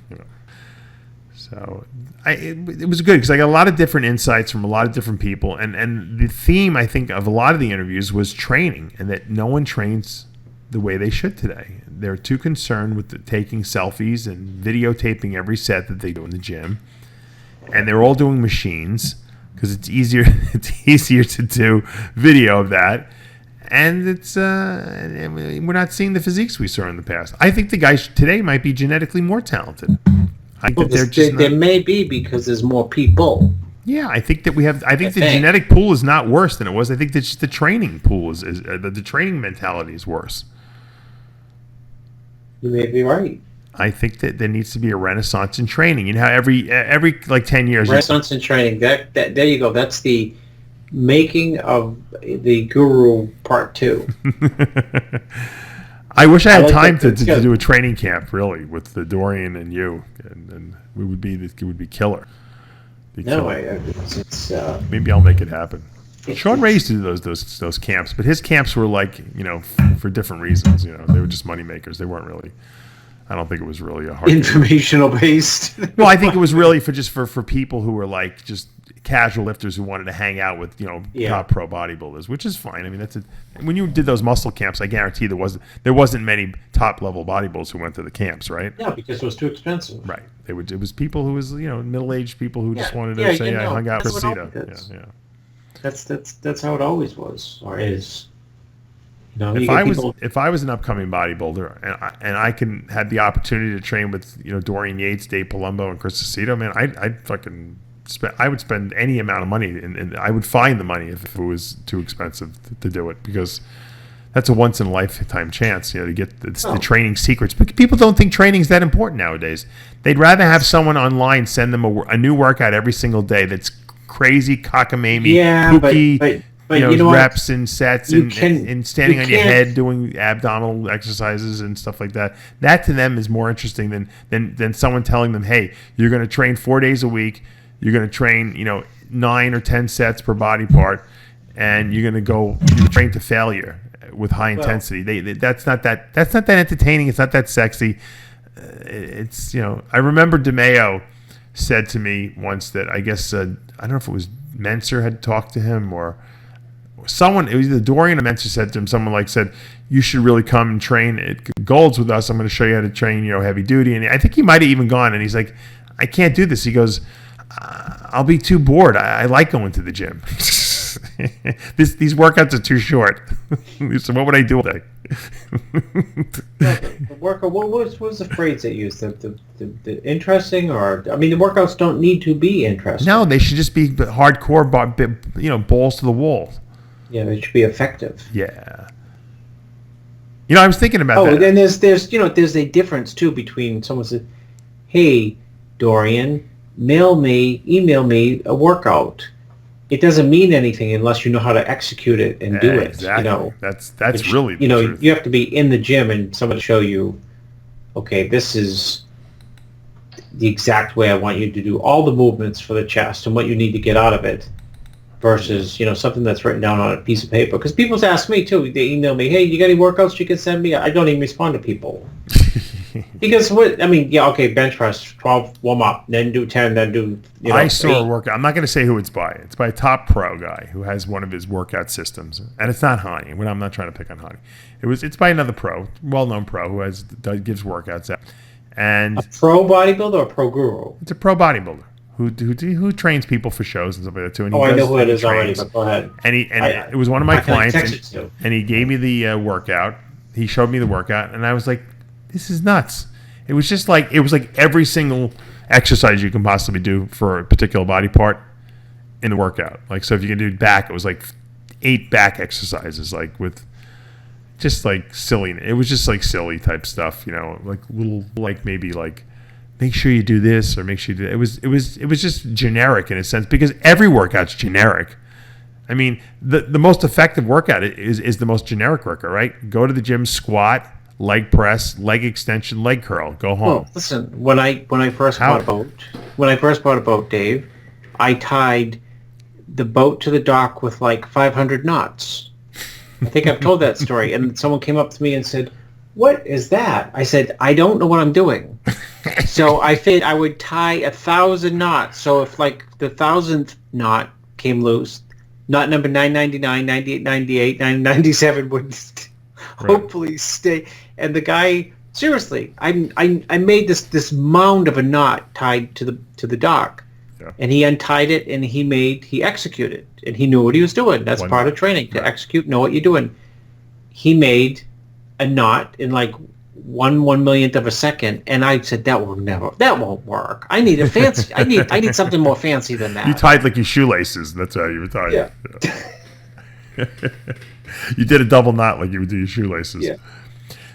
So it was good because I got a lot of different insights from a lot of different people, and the theme I think of a lot of the interviews was training, and that no one trains the way they should today. They're too concerned with taking selfies and videotaping every set that they do in the gym, and they're all doing machines because it's easier. It's easier to do video of that, and we're not seeing the physiques we saw in the past. I think the guys today might be genetically more talented. There may be because there's more people. Yeah, I think that the genetic pool is not worse than it was. I think that just the training pool is the training mentality is worse. You may be right. I think that there needs to be a renaissance in training. You know how every like 10 years. Renaissance in training. That there you go. That's the making of the Guru Part 2. I wish I had time to do a training camp, really, with the Dorian and you, and it would be killer. Maybe I'll make it happen. Sean Ray used to do those camps, but his camps were like for different reasons. They were just money makers. They weren't really. I don't think it was really a hard informational based. Well, I think it was really for people who were like just casual lifters who wanted to hang out with top pro bodybuilders, which is fine. I mean, when you did those muscle camps, I guarantee there wasn't many top level bodybuilders who went to the camps, right? Yeah, because it was too expensive. Right. It was people who was middle aged people who just wanted to say I hung out with Aceto. Yeah. That's how it always was or is. If I was an upcoming bodybuilder and I had the opportunity to train with Dorian Yates, Dave Palumbo, and Chris Aceto, man, I would spend any amount of money, and I would find the money if it was too expensive to do it, because that's a once in a lifetime chance, to get the training secrets. But people don't think training is that important nowadays. They'd rather have someone online send them a new workout every single day that's crazy, cockamamie, kooky, reps and sets and standing on your head doing abdominal exercises and stuff like that. That to them is more interesting than someone telling them, hey, you're going to train 4 days a week. You're going to train, 9 or 10 sets per body part, and you're going to train to failure with high intensity. That's not that entertaining. It's not that sexy. I remember DeMeo said to me once that I guess I don't know if it was Menser had talked to him or someone. It was either Dorian or Menser said to him. Someone said, you should really come and train at Gold's with us. I'm going to show you how to train, heavy duty. And I think he might have even gone. And he's like, I can't do this. He goes, I'll be too bored. I like going to the gym. These workouts are too short. So what would I do all day? The workout. What was the phrase they used? The interesting, or the workouts don't need to be interesting. No, they should just be hardcore, balls to the wall. Yeah, they should be effective. Yeah. I was thinking about that. Oh, then there's a difference too between someone said, "Hey, Dorian, email me a workout." It doesn't mean anything unless you know how to execute it and do it. Exactly. That's really the truth. You have to be in the gym and someone show you, okay, this is the exact way I want you to do all the movements for the chest and what you need to get out of it, versus something that's written down on a piece of paper. Because people ask me too. They email me, hey, you got any workouts you can send me? I don't even respond to people. Because bench press 12, warm up, then do 10, then do. I saw a workout. I'm not going to say who it's by. It's by a top pro guy who has one of his workout systems, and it's not Hany. I'm not trying to pick on Hany. It's by another pro, well-known pro who gives workouts out. And a pro bodybuilder or a pro guru? It's a pro bodybuilder who trains people for shows and stuff like that too. And I know who it is already. But go ahead. And it was one of my clients, and he gave me the workout. He showed me the workout, and I was like, this is nuts. It was like every single exercise you can possibly do for a particular body part in the workout. So if you can do back, it was 8 back exercises, with just silly. It was just silly type stuff, little maybe make sure you do this or make sure you do that. It was just generic in a sense, because every workout's generic. The most effective workout is the most generic workout, right? Go to the gym, squat, leg press, leg extension, leg curl. Go home. Well, listen, when I first bought a boat, Dave, I tied the boat to the dock with 500 knots. I think I've told that story. And someone came up to me and said, "What is that?" I said, "I don't know what I'm doing." So I figured I would tie 1,000 knots. So if like the 1,000th knot came loose, knot number 999, 98, 98, 997 would hopefully stay. And the guy, seriously, I made this mound of a knot tied to the dock. Yeah. And he untied it, and he executed, and he knew what he was doing. That's part of training, to execute, know what you're doing. He made a knot in like 1/1,000,000th of a second, and I said that won't work. I need a fancy. I need something more fancy than that. You tied like your shoelaces. That's how you were tied. Yeah. You did a double knot like you would do your shoelaces. Yeah.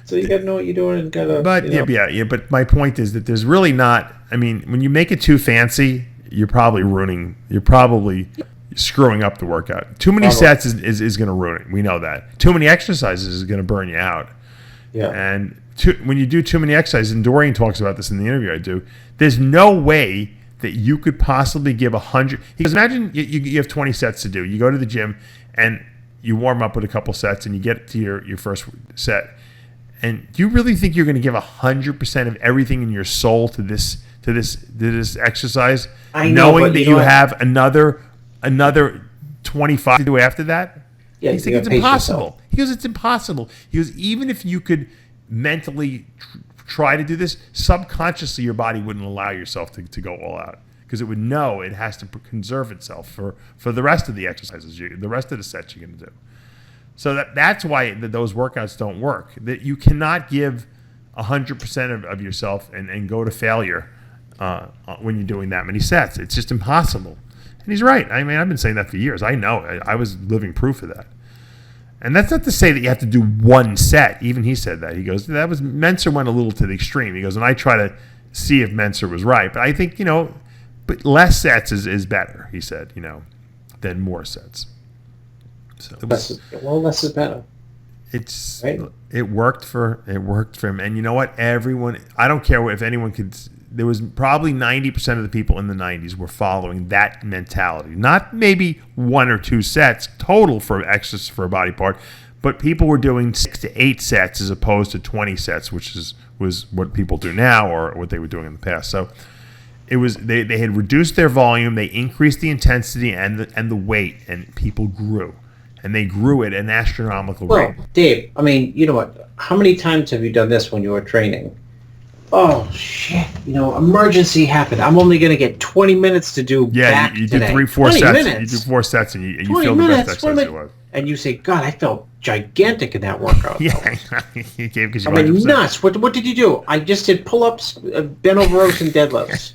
So you got to know what you're doing, and gotta. But yeah. But my point is that there's really not. I mean, when you make it too fancy, you're probably screwing up the workout. Too many sets is going to ruin it. We know that. Too many exercises is going to burn you out. Yeah. And when you do too many exercises, and Dorian talks about this in the interview I do, there's no way that you could possibly give 100. Because imagine you have 20 sets to do. You go to the gym and you warm up with a couple sets and you get to your first set. And do you really think you're going to give 100% of everything in your soul to this exercise, knowing that you have another 25 to do after that? Yeah, He's like, it's impossible. He goes, it's impossible. He goes, even if you could mentally try to do this, subconsciously your body wouldn't allow yourself to go all out, because it would know it has to conserve itself for the rest of the exercises, the rest of the sets you're going to do. So that's why those workouts don't work. That you cannot give 100% of yourself and go to failure when you're doing that many sets. It's just impossible. And he's right. I mean, I've been saying that for years. I know. I was living proof of that. And that's not to say that you have to do one set. Even he said that. He goes, Menser went a little to the extreme. He goes, and I try to see if Menser was right. But I think, but less sets is better, he said, than more sets. So less is better. It worked for him. And you know what? Everyone, I don't care if anyone could. There was probably 90% of the people in the 90s were following that mentality. Not maybe 1 or 2 sets total for exercise for a body part, but people were doing 6 to 8 sets as opposed to 20 sets, which was what people do now or what they were doing in the past. So it was they had reduced their volume, they increased the intensity and the weight, and people grew. And they grew at an astronomical rate. Well, Dave, I mean, you know what? How many times have you done this when you were training? Oh, shit. Emergency happened. I'm only going to get 20 minutes to do back you today. do 3-4 sets. Minutes. You do 4 sets, and you feel the best exercise it was. And you say, God, I felt gigantic in that workout. Yeah, you gave because you I mean, nuts. What did you do? I just did pull-ups, bent over rows, and deadlifts.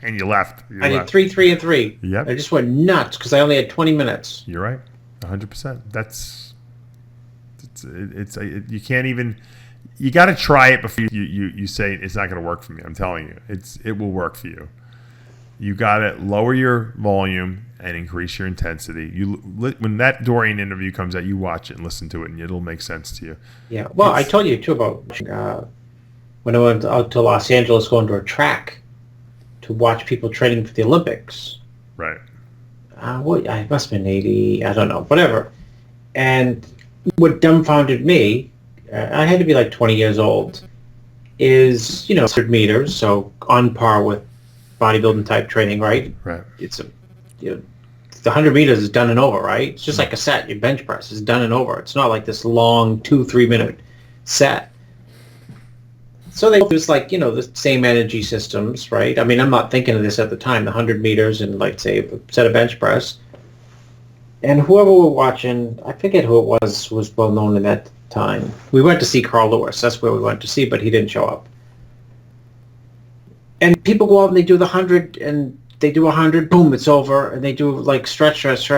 And you left. I did 3, 3, and 3. Yep. I just went nuts because I only had 20 minutes. You're right. 100%. You can't even. You got to try it before you say it's not going to work for me. I'm telling you, it will work for you. You got to lower your volume and increase your intensity. When that Dorian interview comes out, you watch it and listen to it, and it'll make sense to you. Yeah. Well, I told you too about when I went out to Los Angeles, going to a track to watch people training for the Olympics. Right. I must have been 80, I don't know, whatever. And what dumbfounded me, I had to be like 20 years old, is, 100 meters, so on par with bodybuilding type training, right? Right. It's the 100 meters is done and over, right? It's just like a set. Your bench press is done and over. It's not like this long 2-3 minute set. So they use the same energy systems, right? I mean, I'm not thinking of this at the time, the 100 meters and say a set of bench press. And whoever we're watching, I forget who it was well known in that time. We went to see Carl Lewis. That's where we went to see, but he didn't show up. And people go out and they do the 100 and they do 100, boom, it's over. And they do stretch, 100,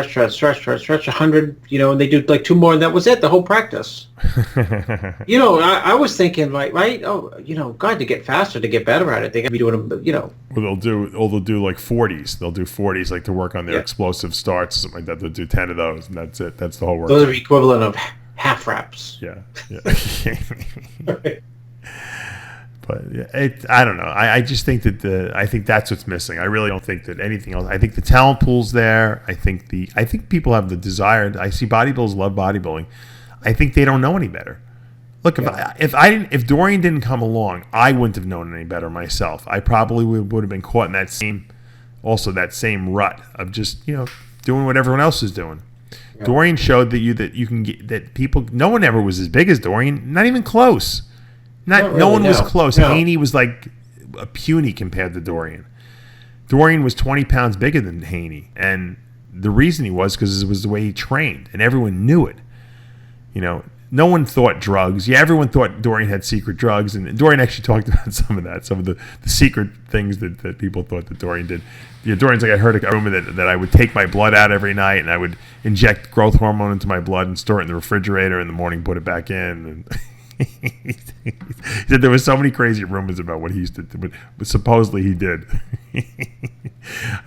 and they do 2 more, and that was it, the whole practice. I was thinking, right? Oh, God, to get faster, to get better at it, they got to be doing, Well, they'll do 40s. They'll do 40s, to work on their explosive starts, something like that. They'll do 10 of those, and that's it. That's the whole work. Those are the equivalent of half reps. Yeah. But I don't know. I just think that I think that's what's missing. I really don't think that anything else. I think the talent pool's there. I think people have the desire. I see bodybuilders love bodybuilding. I think they don't know any better. Look, if Dorian didn't come along, I wouldn't have known any better myself. I probably would have been caught in that same rut of just doing what everyone else is doing. Yeah. Dorian showed that you can get that people. No one ever was as big as Dorian. Not even close. No one was close. No. Hany was like a puny compared to Dorian. Dorian was 20 pounds bigger than Hany, and the reason he was because it was the way he trained, and everyone knew it. No one thought drugs. Yeah, everyone thought Dorian had secret drugs, and Dorian actually talked about some of that, some of the secret things that people thought that Dorian did. Dorian's like, I heard a rumor that I would take my blood out every night, and I would inject growth hormone into my blood and store it in the refrigerator in the morning, put it back in. And he said there was so many crazy rumors about what he used to do, but supposedly he did.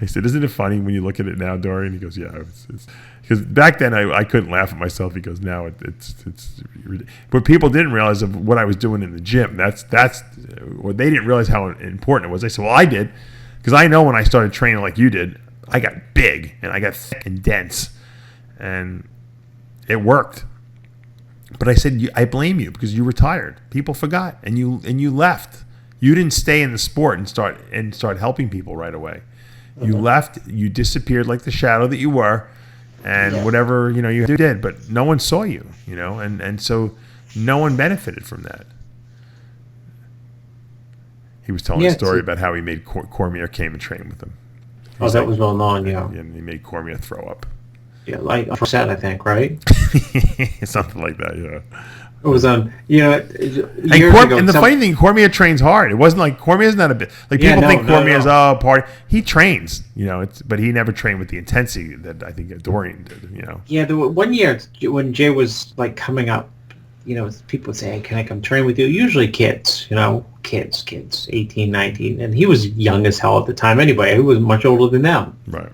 I said, isn't it funny when you look at it now, Dorian? He goes, yeah. Because back then I couldn't laugh at myself. He goes, now it's but people didn't realize of what I was doing in the gym. That's what they didn't realize how important it was. I said, well, I did, because I know when I started training like you did, I got big and I got thick and dense, and it worked. But I said, I blame you because you retired. People forgot, and you left. You didn't stay in the sport and start helping people right away. You left. You disappeared like the shadow that you were. And whatever you did, but no one saw you, and so no one benefited from that. He was telling a story about how he made Cormier came and trained with him. That was well known, yeah. And he made Cormier throw up. Yeah, like percent, I think, right? Something like that, yeah. It was on, and the funny thing, Cormier trains hard. It wasn't like Cormier's not a bit like people think Cormier's party. He trains, but he never trained with the intensity that I think Dorian did. Yeah, there were one year when Jay was like coming up, people would say, "Hey, can I come train with you?" Usually kids, kids, 18, 19, and he was young as hell at the time. Anyway, he was much older than them. Right.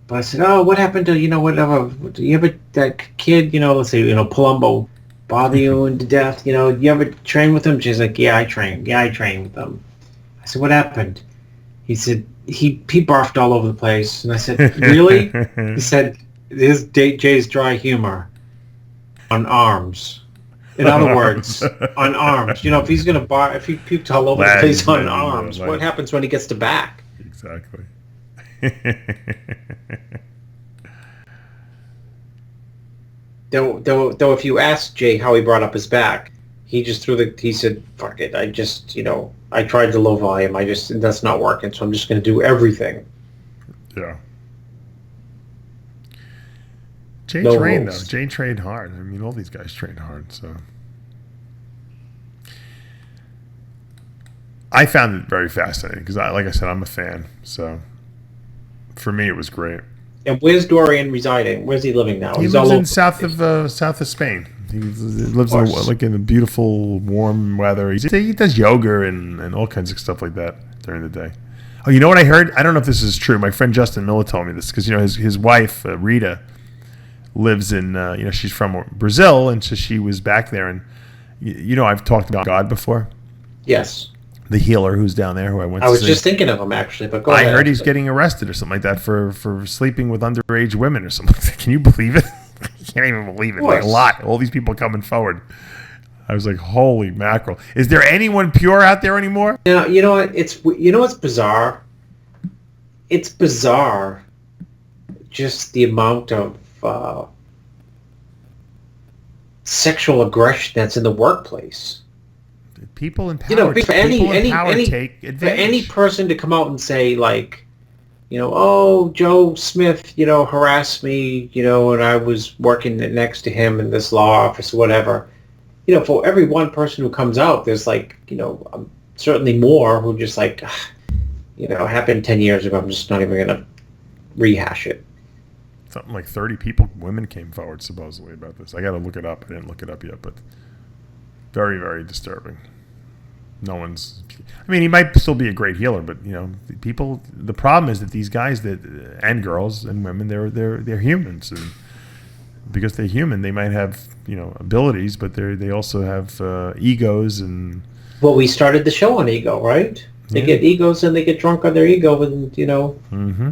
But I said, "Oh, what happened to whatever? Do you ever that kid? Let's say Palumbo." Bother you to death, you ever train with him? She's like, yeah, I train with them. I said, what happened? He said, he barfed all over the place. And I said, really? He said, this Jay's dry humor on arms. In other words, on arms. If he's going to barf, if he puked all over the place on arms, what happens when he gets to back? Exactly. Though, if you ask Jay how he brought up his back, he said, fuck it, I tried the low volume, that's not working, so I'm just going to do everything. Yeah. Jay trained, though. Jay trained hard. I mean, all these guys trained hard, so. I found it very fascinating, because, like I said, I'm a fan, so for me it was great. And where's Dorian residing? Where's he living now? He lives in south of Spain. He lives in a beautiful, warm weather. He does yoga and all kinds of stuff like that during the day. Oh, you know what I heard? I don't know if this is true. My friend Justin Miller told me this because his wife Rita lives in she's from Brazil, and so she was back there. And I've talked about God before. Yes. The healer who's down there, who I went to see. I was just thinking of him, actually, but go ahead. I heard he's getting arrested or something like that for sleeping with underage women or something. Can you believe it? I can't even believe it. Like a lot. All these people coming forward. I was like, holy mackerel. Is there anyone pure out there anymore? No, you know what? What's bizarre? It's bizarre just the amount of sexual aggression that's in the workplace. People in power, take advantage. For any person to come out and say, like, oh, Joe Smith, harassed me, and I was working next to him in this law office or whatever. For every one person who comes out, there's like, certainly more who just like, it happened 10 years ago. I'm just not even going to rehash it. Something like 30 women came forward supposedly about this. I got to look it up. I didn't look it up yet, but very, very disturbing. He might still be a great healer, but the problem is that these guys and girls and women, they're humans, and because they're human, they might have abilities, but they also have egos. And well, we started the show on ego, right? They get egos and they get drunk on their ego, and Mm-hmm.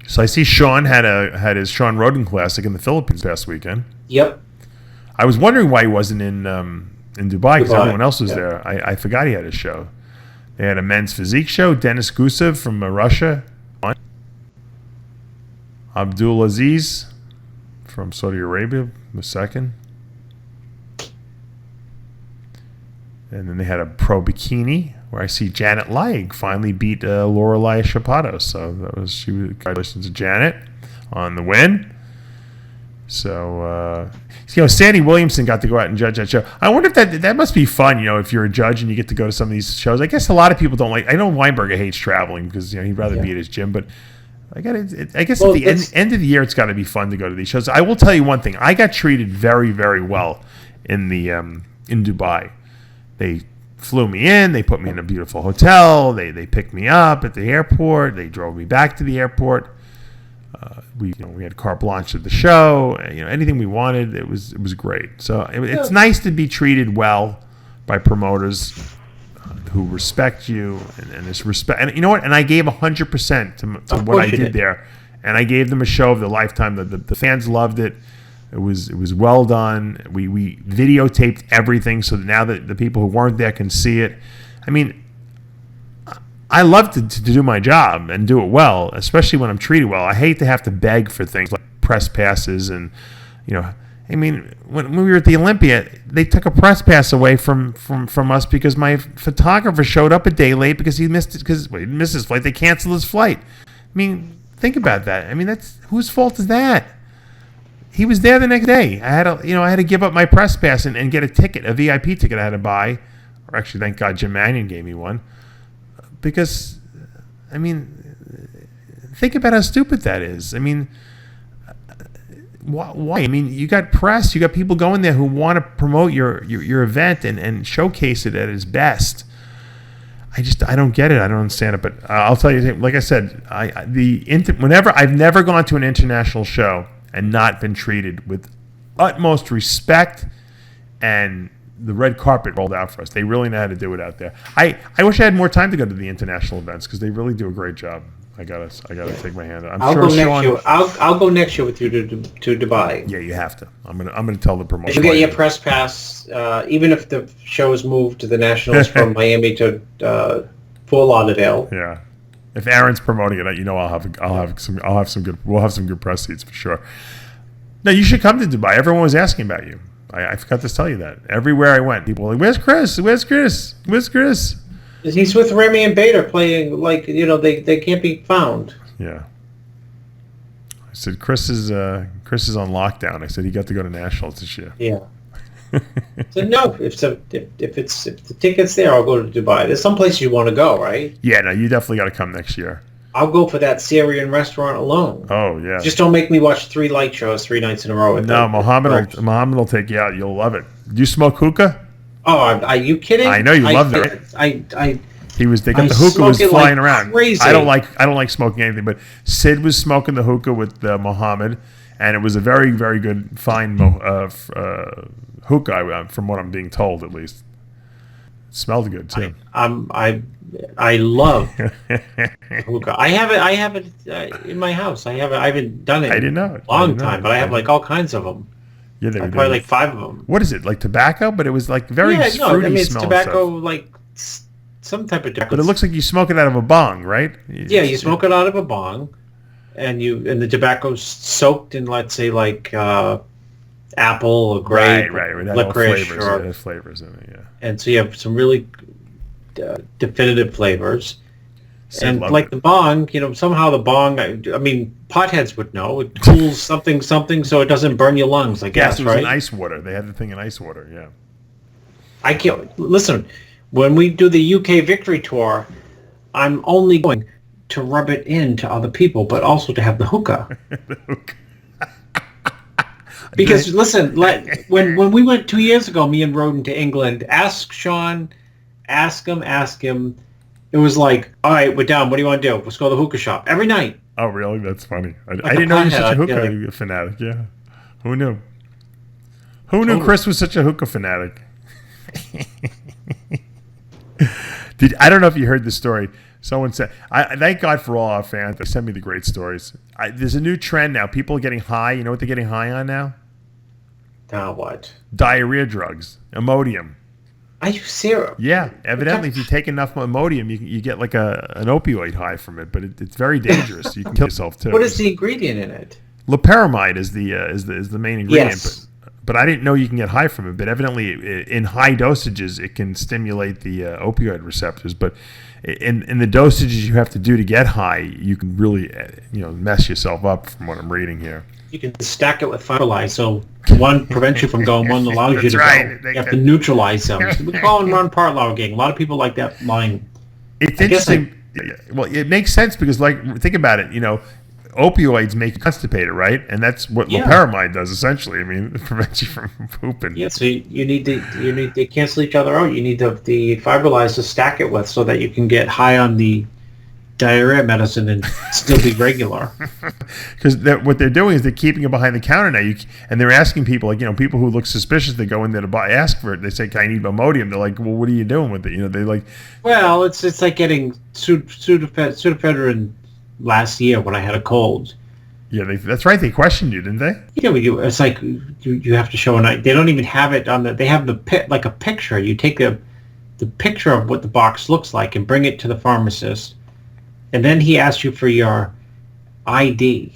So I see Sean had his Sean Roden Classic in the Philippines past weekend. Yep. I was wondering why he wasn't in Dubai because Dubai, everyone else was yeah. there. I forgot he had a show. They had a men's physique show. Denis Gusev from Russia. Abdul Aziz from Saudi Arabia was second. And then they had a pro bikini where I see Janet Leigh finally beat Lorelai Chapato. So congratulations to Janet on the win. So, Sandy Williamson got to go out and judge that show. I wonder if that must be fun, if you're a judge and you get to go to some of these shows. I guess a lot of people don't like. I know Weinberger hates traveling because he'd rather be at his gym. But I guess at the end of the year, it's got to be fun to go to these shows. I will tell you one thing: I got treated very, very well in Dubai. They flew me in. They put me in a beautiful hotel. They picked me up at the airport. They drove me back to the airport. We had carte blanche at the show. Anything we wanted, it was great. So it's nice to be treated well by promoters who respect you and this respect. And you know what? And I gave 100% to what I did there, and I gave them a show of their lifetime. The fans loved it. It was well done. We videotaped everything so that now that the people who weren't there can see it. I mean, I love to do my job and do it well, especially when I'm treated well. I hate to have to beg for things like press passes and, I mean, when we were at the Olympia, they took a press pass away from us because my photographer showed up a day late because he missed his flight. They canceled his flight. I mean, think about that. I mean, that's whose fault is that? He was there the next day. I had to give up my press pass and get a ticket, a VIP ticket I had to buy. Or actually, thank God Jim Mannion gave me one. Because, I mean, think about how stupid that is. I mean, why? I mean, you got press, you got people going there who want to promote your event and showcase it at its best. I don't get it. I don't understand it. But I'll tell you, like I said, I've never gone to an international show and not been treated with utmost respect, and the red carpet rolled out for us. They really know how to do it out there. I wish I had more time to go to the international events because they really do a great job. I gotta take my hand. I'll go next year. I'll go next year with you to Dubai. Yeah, you have to. I'm gonna tell the promoter. You get your press pass, even if the show is moved to the Nationals from Miami to Fort Lauderdale. Yeah. If Aaron's we'll have some good press seats for sure. No, you should come to Dubai. Everyone was asking about you. I forgot to tell you that. Everywhere I went, people were like, "Where's Chris? Where's Chris? Where's Chris?" He's with Remy and Bader playing they can't be found. Yeah. I said Chris is on lockdown. I said he got to go to nationals this year. Yeah. So no, if the ticket's there, I'll go to Dubai. There's some places you want to go, right? Yeah, no, you definitely got to come next year. I'll go for that Syrian restaurant alone. Oh yeah. Just don't make me watch 3 light shows 3 nights in a row. No, Mohammed will take you out. You'll love it. Do you smoke hookah? Oh, are you kidding? I know you love it. They got the hookah was flying around. Crazy. I don't like smoking anything, but Sid was smoking the hookah with Mohammed, and it was a very, very good fine hookah from what I'm being told, at least. It smelled good too. I love hookah. I have it in my house. I haven't done it. I didn't know it. A long time, but I have like all kinds of them. Yeah, they probably like 5 of them. What is it, like tobacco? But it was like very fruity it's smell tobacco, stuff. like some type of tobacco. But it looks like you smoke it out of a bong, right? Yeah, you smoke it out of a bong, and the tobacco's soaked in, let's say, like apple or grape, right. licorice, flavors in it, yeah. And so you have some really definitive flavors. And like it. the bong, somehow the bong, I mean, potheads would know. It cools something so it doesn't burn your lungs, I guess, yes, it was right? in ice water. They had the thing in ice water, yeah. I can't... Listen, when we do the UK Victory Tour, I'm only going to rub it into other people, but also to have the hookah. The hookah. Because, listen, when we went 2 years ago, me and Roden to England, ask Sean, ask him. It was like, all right, we're down. What do you want to do? Let's go to the hookah shop every night. Oh, really? That's funny. I didn't know you were such a hookah fanatic. Yeah. Who knew? Who knew Chris was such a hookah fanatic? I don't know if you heard the story. Someone said, I thank God for all our fans. They send me the great stories. There's a new trend now. People are getting high. You know what they're getting high on now? Now what? Diarrhea drugs, Imodium. Are you serious? Yeah, evidently, if you take enough Imodium, you get like an opioid high from it, but it's very dangerous. You can kill yourself too. What is the ingredient in it? Loperamide is the main ingredient. Yes. But I didn't know you can get high from it. But evidently, in high dosages, it can stimulate the opioid receptors. But in the dosages you have to do to get high, you can really mess yourself up. From what I'm reading here, You can stack it with fibrilize, so one prevents you from going, one allows you to right. go. You have to neutralize them. We call them Ron Partlow gang. A lot of people like that line. it's interesting. Well, it makes sense because, like, think about it. Opioids make you constipated, right? And that's what loperamide does essentially. I mean, it prevents you from pooping. Yeah, so you need to cancel each other out. You need the fibrilize to stack it with so that you can get high on the diarrhea medicine and still be regular. Because what they're doing is they're keeping it behind the counter now. And they're asking people, like, people who look suspicious, they go in there to ask for it. They say, "I need Imodium." They're like, "Well, what are you doing with it?" They like. Well, it's like getting pseudoephedrine last year when I had a cold. Yeah, that's right. They questioned you, didn't they? Yeah, we do. It's like you have to show an. They don't even have it on the. They have like a picture. You take the picture of what the box looks like and bring it to the pharmacist, and then he asks you for your ID.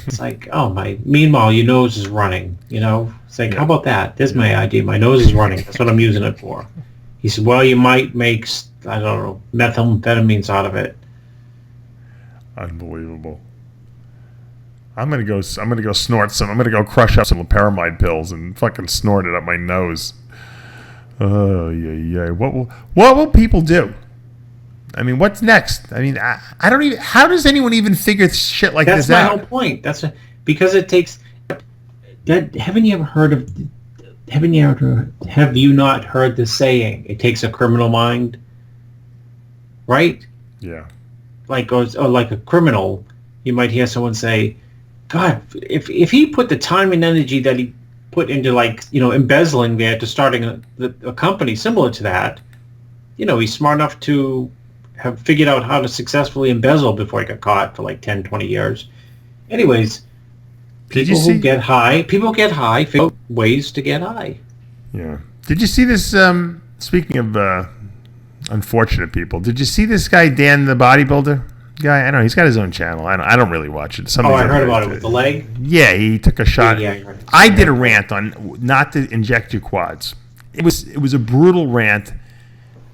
It's like, oh my. Meanwhile, your nose is running. It's like, how about that? There's my ID. My nose is running. That's what I'm using it for. He said, well, you might make methamphetamines out of it. Unbelievable. I'm gonna go snort some. I'm gonna go crush up some loperamide pills and fucking snort it up my nose. Oh yeah. What will people do? I mean, what's next? I mean, I don't even. How does anyone even figure shit like this out? That's my whole point. Because it takes. Have you not heard the saying? It takes a criminal mind, right? Yeah. Like a criminal, you might hear someone say, "God, if he put the time and energy that he put into embezzling there to starting a company similar to that, he's smart enough to have figured out how to successfully embezzle before he got caught for like 10, 20 years." Anyways, people get high, figure out ways to get high. Yeah. Did you see this? Speaking of unfortunate people, did you see this guy Dan the bodybuilder guy? I don't know, he's got his own channel. I don't really watch it. I heard about it with the leg. Yeah, he took a shot. Yeah, I did a rant on not to inject your quads. It was a brutal rant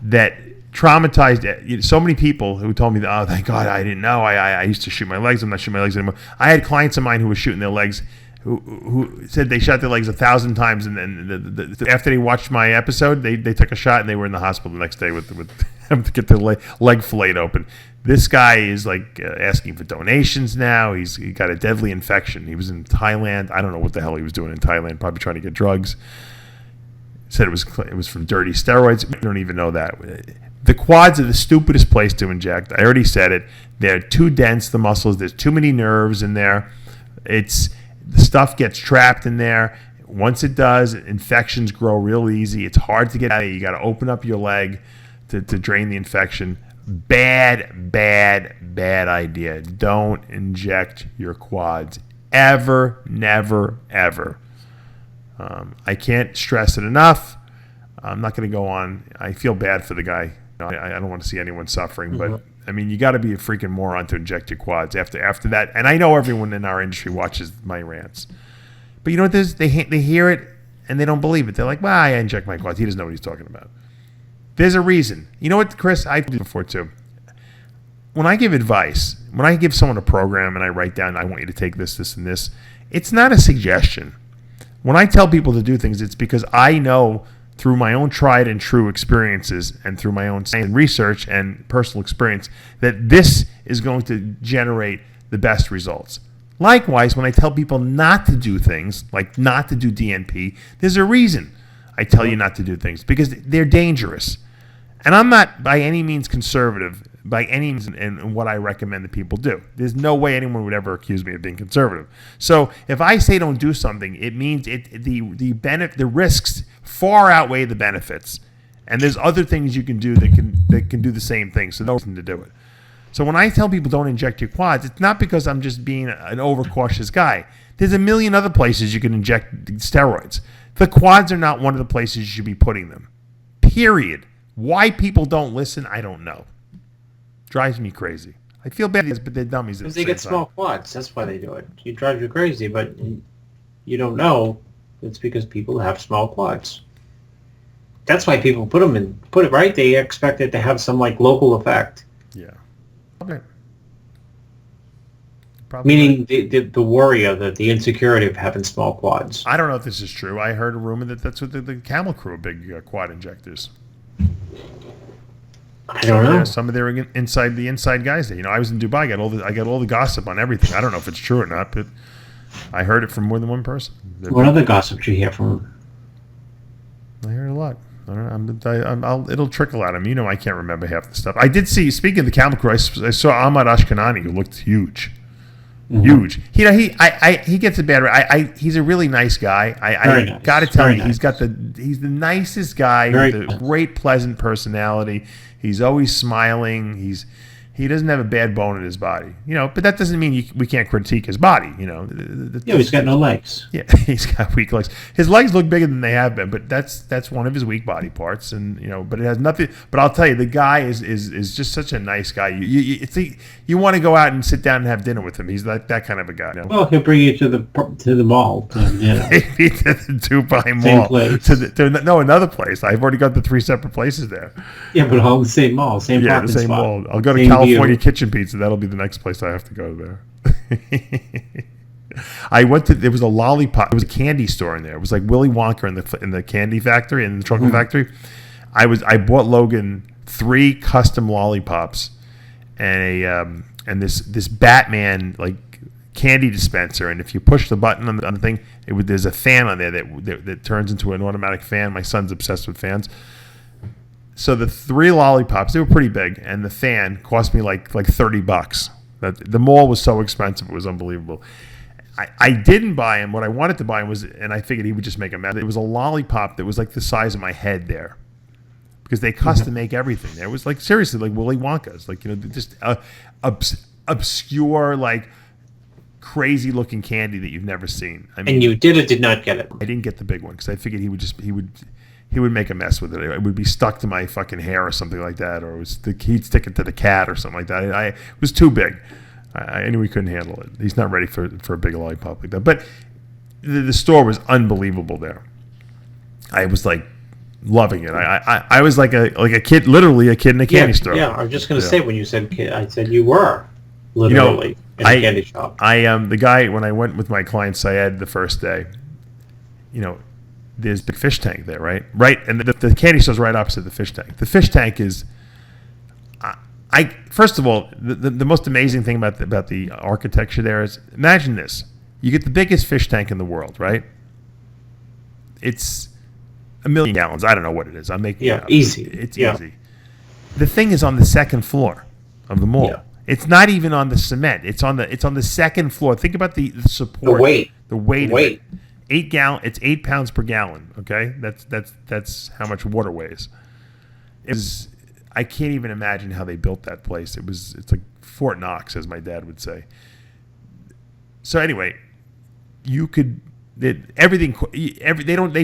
that traumatized so many people who told me, "Oh, thank God, I didn't know. I used to shoot my legs. I'm not shooting my legs anymore." I had clients of mine who were shooting their legs who said they shot their legs 1,000 times, and then after they watched my episode, they took a shot and they were in the hospital the next day with having to get their leg filleted open. This guy is like asking for donations now. He got a deadly infection. He was in Thailand. I don't know what the hell he was doing in Thailand. Probably trying to get drugs. Said it was from dirty steroids. We don't even know that. The quads are the stupidest place to inject. I already said it. They're too dense, the muscles. There's too many nerves in there. The stuff gets trapped in there. Once it does, infections grow real easy. It's hard to get out of. You got to open up your leg to drain the infection. Bad idea. Don't inject your quads. Ever, never, ever. I can't stress it enough. I'm not going to go on. I feel bad for the guy. I don't want to see anyone suffering, but I mean, you got to be a freaking moron to inject your quads after that. And I know everyone in our industry watches my rants, but you know what? They hear it and they don't believe it. They're like, "Well, I inject my quads. He doesn't know what he's talking about." There's a reason. You know what, Chris? I've done before too. When I give advice, when I give someone a program and I write down, "I want you to take this, this, and this," it's not a suggestion. When I tell people to do things, it's because I know through my own tried and true experiences and through my own research and personal experience that this is going to generate the best results. Likewise, when I tell people not to do things, like not to do DNP, there's a reason I tell you not to do things, because they're dangerous. And I'm not by any means conservative, by any means in what I recommend that people do. There's no way anyone would ever accuse me of being conservative. So if I say don't do something, it means the risks far outweigh the benefits. And there's other things you can do that can do the same thing. So no reason to do it. So when I tell people don't inject your quads, it's not because I'm just being an overcautious guy. There's a million other places you can inject steroids. The quads are not one of the places you should be putting them. Period. Why people don't listen, I don't know. Drives me crazy. I feel bad, but they're dummies. Because they get small quads. That's why they do it. It drives you crazy, but you don't know it's because people have small quads. That's why people put it right. They expect it to have some like local effect. Yeah. Okay. Meaning the worry of the insecurity of having small quads. I don't know if this is true. I heard a rumor that that's what the Camel Crew are big quad injectors. I don't know. Yeah, some of their inside guys there. I was in Dubai. I got all the gossip on everything. I don't know if it's true or not, but I heard it from more than one person. What other gossip did you hear from? I heard a lot. I don't know. It'll trickle out. I can't remember half the stuff. I did see. Speaking of the Camel Crew, I saw Ahmad Ashkenani, who looked huge. Mm-hmm. Huge. He gets a bad. He's a really nice guy. I got to tell you, nice. He's the nicest guy with a great, pleasant personality. He's always smiling. He doesn't have a bad bone in his body, but that doesn't mean we can't critique his body, he's got no legs. Yeah, he's got weak legs. His legs look bigger than they have been, but that's one of his weak body parts, and but it has nothing. But I'll tell you, the guy is just such a nice guy. You want to go out and sit down and have dinner with him. He's like that kind of a guy. Well, he'll bring you to the mall. Maybe to the Dubai Mall. Same place. No, another place. I've already got the 3 separate places there. Yeah, but all the same mall, same the same spot. mall. I'll go to California Kitchen Pizza. That'll be the next place I have to go there. I went to. There was a lollipop. It was a candy store in there. It was like Willy Wonka in the candy factory, in the chocolate factory. I bought Logan 3 custom lollipops and this Batman like candy dispenser. And if you push the button on the thing, there's a fan on there that turns into an automatic fan. My son's obsessed with fans. So the 3 lollipops, they were pretty big, and the fan cost me like $30. The mall was so expensive, it was unbelievable. I didn't buy him. What I wanted to buy him was, and I figured he would just make a mess. It was a lollipop that was like the size of my head there, because they custom make everything there. It was like seriously like Willy Wonka's, like just obscure like crazy looking candy that you've never seen. And you did not get it. I didn't get the big one because I figured he would make a mess with it. It would be stuck to my fucking hair or something like that, or he'd stick it to the cat or something like that. It was too big. I knew he couldn't handle it. He's not ready for a big lollipop like that. But the store was unbelievable there. I was like loving it. I was like a kid, literally a kid in a candy store. Yeah, I was just going to say when you said kid, I said you were literally in a candy shop. The guy, when I went with my client Syed the first day, there's the fish tank there, right? Right, and the candy store's right opposite the fish tank. The fish tank is, first of all, the most amazing thing about the architecture there is, imagine this: you get the biggest fish tank in the world, right? It's 1 million gallons. I don't know what it is. I'm making it up. Easy. It's easy. The thing is on the second floor of the mall. Yeah. It's not even on the cement. It's on the second floor. Think about the support. The weight. Of it. 8 gallon. It's 8 pounds per gallon. Okay, that's how much water weighs. I can't even imagine how they built that place. It's like Fort Knox, as my dad would say. So anyway, they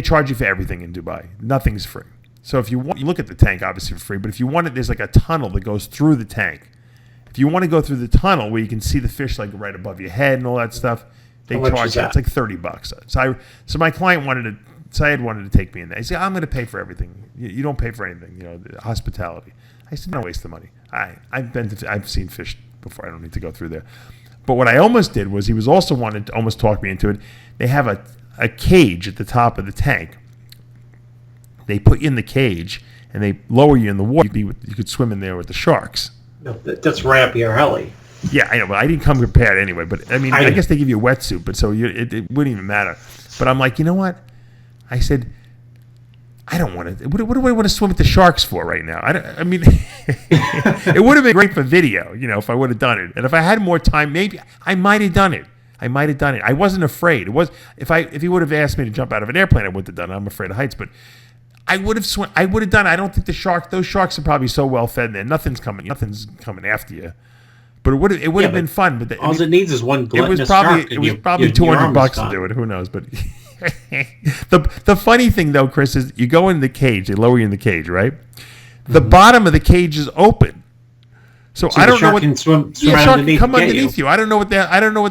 charge you for everything in Dubai. Nothing's free. So if you look at the tank, obviously for free. But if you want it, there's like a tunnel that goes through the tank. If you want to go through the tunnel where you can see the fish like right above your head and all that stuff, they charge you. It's like $30. So my client Syed wanted to take me in there. He said, "I'm going to pay for everything. You don't pay for anything. Hospitality." I said, "Don't waste the money. I've seen fish before. I don't need to go through there." But what I almost did was he was also wanted to almost talk me into it. They have a cage at the top of the tank. They put you in the cage and they lower you in the water. You could swim in there with the sharks. No, that's Rampy or Helly. Yeah, I know, but I didn't come prepared anyway. But I guess they give you a wetsuit, but so it wouldn't even matter. But I'm like, you know what? I said, I don't want to. What do I want to swim with the sharks for right now? It would have been great for video, if I would have done it. And if I had more time, maybe I might have done it. I wasn't afraid. It was if he would have asked me to jump out of an airplane, I wouldn't have done it. I'm afraid of heights, but I would have done it. I don't think those sharks are probably so well fed there. Nothing's coming after you. But it would have been fun. But all it needs is one gluttonous shark. It was probably $200 to do it. Who knows? But the funny thing though, Chris, is you go in the cage. They lower you in the cage, right? The bottom of the cage is open. So I don't know what can swim shark underneath can come and get underneath you. I don't know what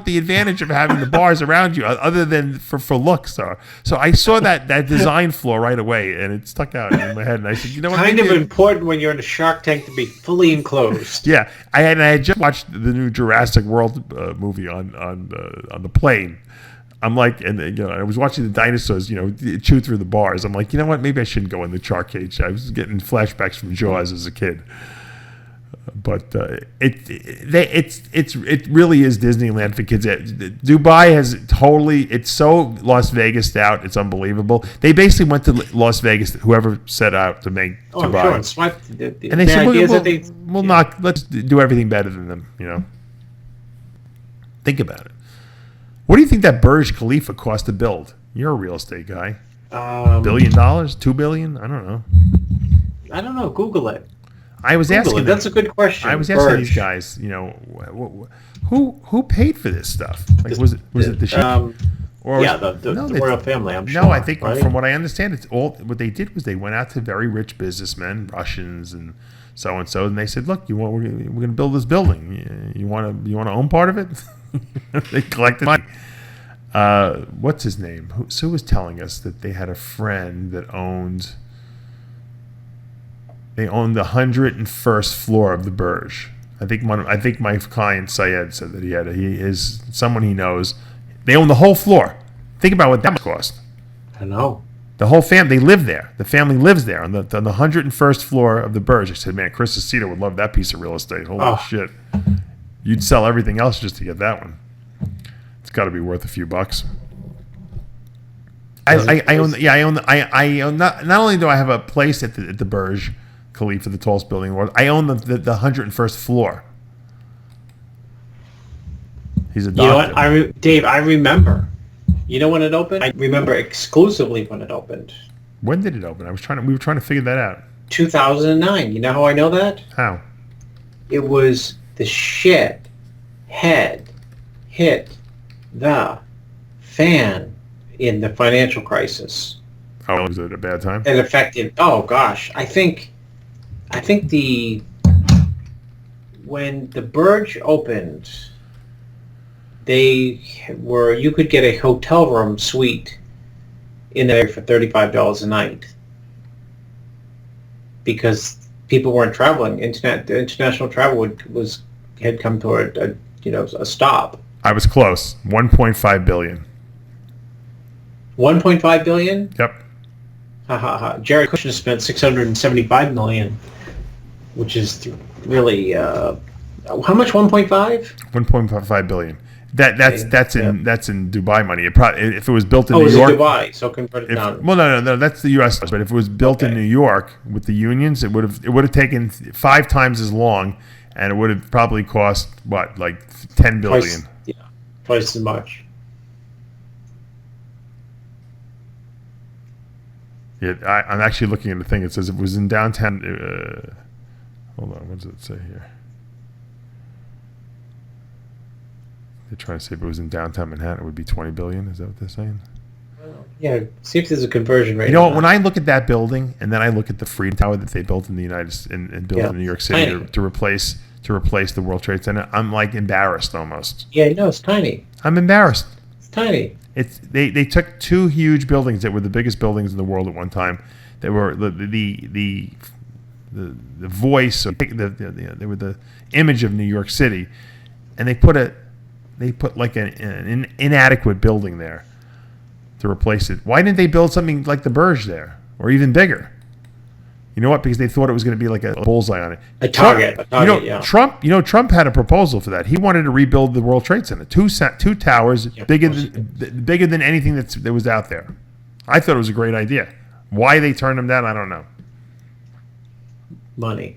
the advantage of having the bars around you other than for looks are. So I saw that design flaw right away, and it stuck out in my head. And I said, you know what? Kind of important when you're in a shark tank to be fully enclosed. Yeah, I had just watched the new Jurassic World movie on the plane. I'm like, and I was watching the dinosaurs, chew through the bars. I'm like, you know what? Maybe I shouldn't go in the shark cage. I was getting flashbacks from Jaws as a kid. But it really is Disneyland for kids. Dubai has it's so Las Vegas out. It's unbelievable. They basically went to Las Vegas. Whoever set out to make Dubai, I'm sure. And swiped and they said, let's do everything better than them. Think about it. What do you think that Burj Khalifa cost to build? You're a real estate guy. $1 billion, $2 billion? I don't know. I don't know. Google it. I was asking them. That's a good question. I was asking these guys, who paid for this stuff? Like, was it the sheik? The royal family. I'm sure. No, I think right? from what I understand, it's all what they did was they went out to very rich businessmen, Russians and so, and they said, "Look, we're going to build this building. You want to own part of it?" They collected money. What's his name? Sue was telling us that they had a friend that owned. They owned the 101st floor of the Burj. I think my client Syed said that he had someone he knows. They own the whole floor. Think about what that cost. I know. The whole family, they live there. The family lives there on the 101st floor of the Burj. I said, man, Chris Aceto would love that piece of real estate. Holy shit. You'd sell everything else just to get that one. It's got to be worth a few bucks. I own. Not only do I have a place at the Burj Khalifa, the tallest building in the world, I own the 101st floor. He's a doctor. You know what, Dave? I remember. You know when it opened? I remember exclusively when it opened. When did it open? We were trying to figure that out. 2009. You know how I know that? How? It was the shit had hit the fan in the financial crisis. Oh, was it a bad time? It affected. Oh gosh, I think when the Burj opened, you could get a hotel room suite in there for $35 a night because people weren't traveling. International travel had come to a stop. I was close. $1.5 billion. 1.5 billion? Yep. Jared Kushner spent $675 million, which is really how much? 1.5? 1.5 billion. That's in Dubai money. If it was built in New York. York, in Dubai, so convert it down. Well, no, that's the U.S. But if it was built in New York with the unions, it would have taken 5 times as long, and it would have probably cost what, like $10 billion. Twice as much. Yeah, I'm actually looking at the thing. It says it was in downtown. Hold on, what does it say here? They're trying to say if it was in downtown Manhattan, it would be $20 billion. Is that what they're saying? Yeah, see if there's a conversion rate. You know what? When I look at that building, and then I look at the Freedom Tower that they built in the and built in New York City to replace the World Trade Center, I'm like embarrassed almost. Yeah, no, it's tiny. I'm embarrassed. It's tiny. They took 2 huge buildings that were the biggest buildings in the world at one time. They were the voice, or they were the image of New York City, and they put like an inadequate building there to replace it. Why didn't they build something like the Burj there, or even bigger? You know what? Because they thought it was going to be like a bullseye on it. A target, yeah. Trump had a proposal for that. He wanted to rebuild the World Trade Center, 2 towers, bigger than anything that was out there. I thought it was a great idea. Why they turned them down, I don't know. Money.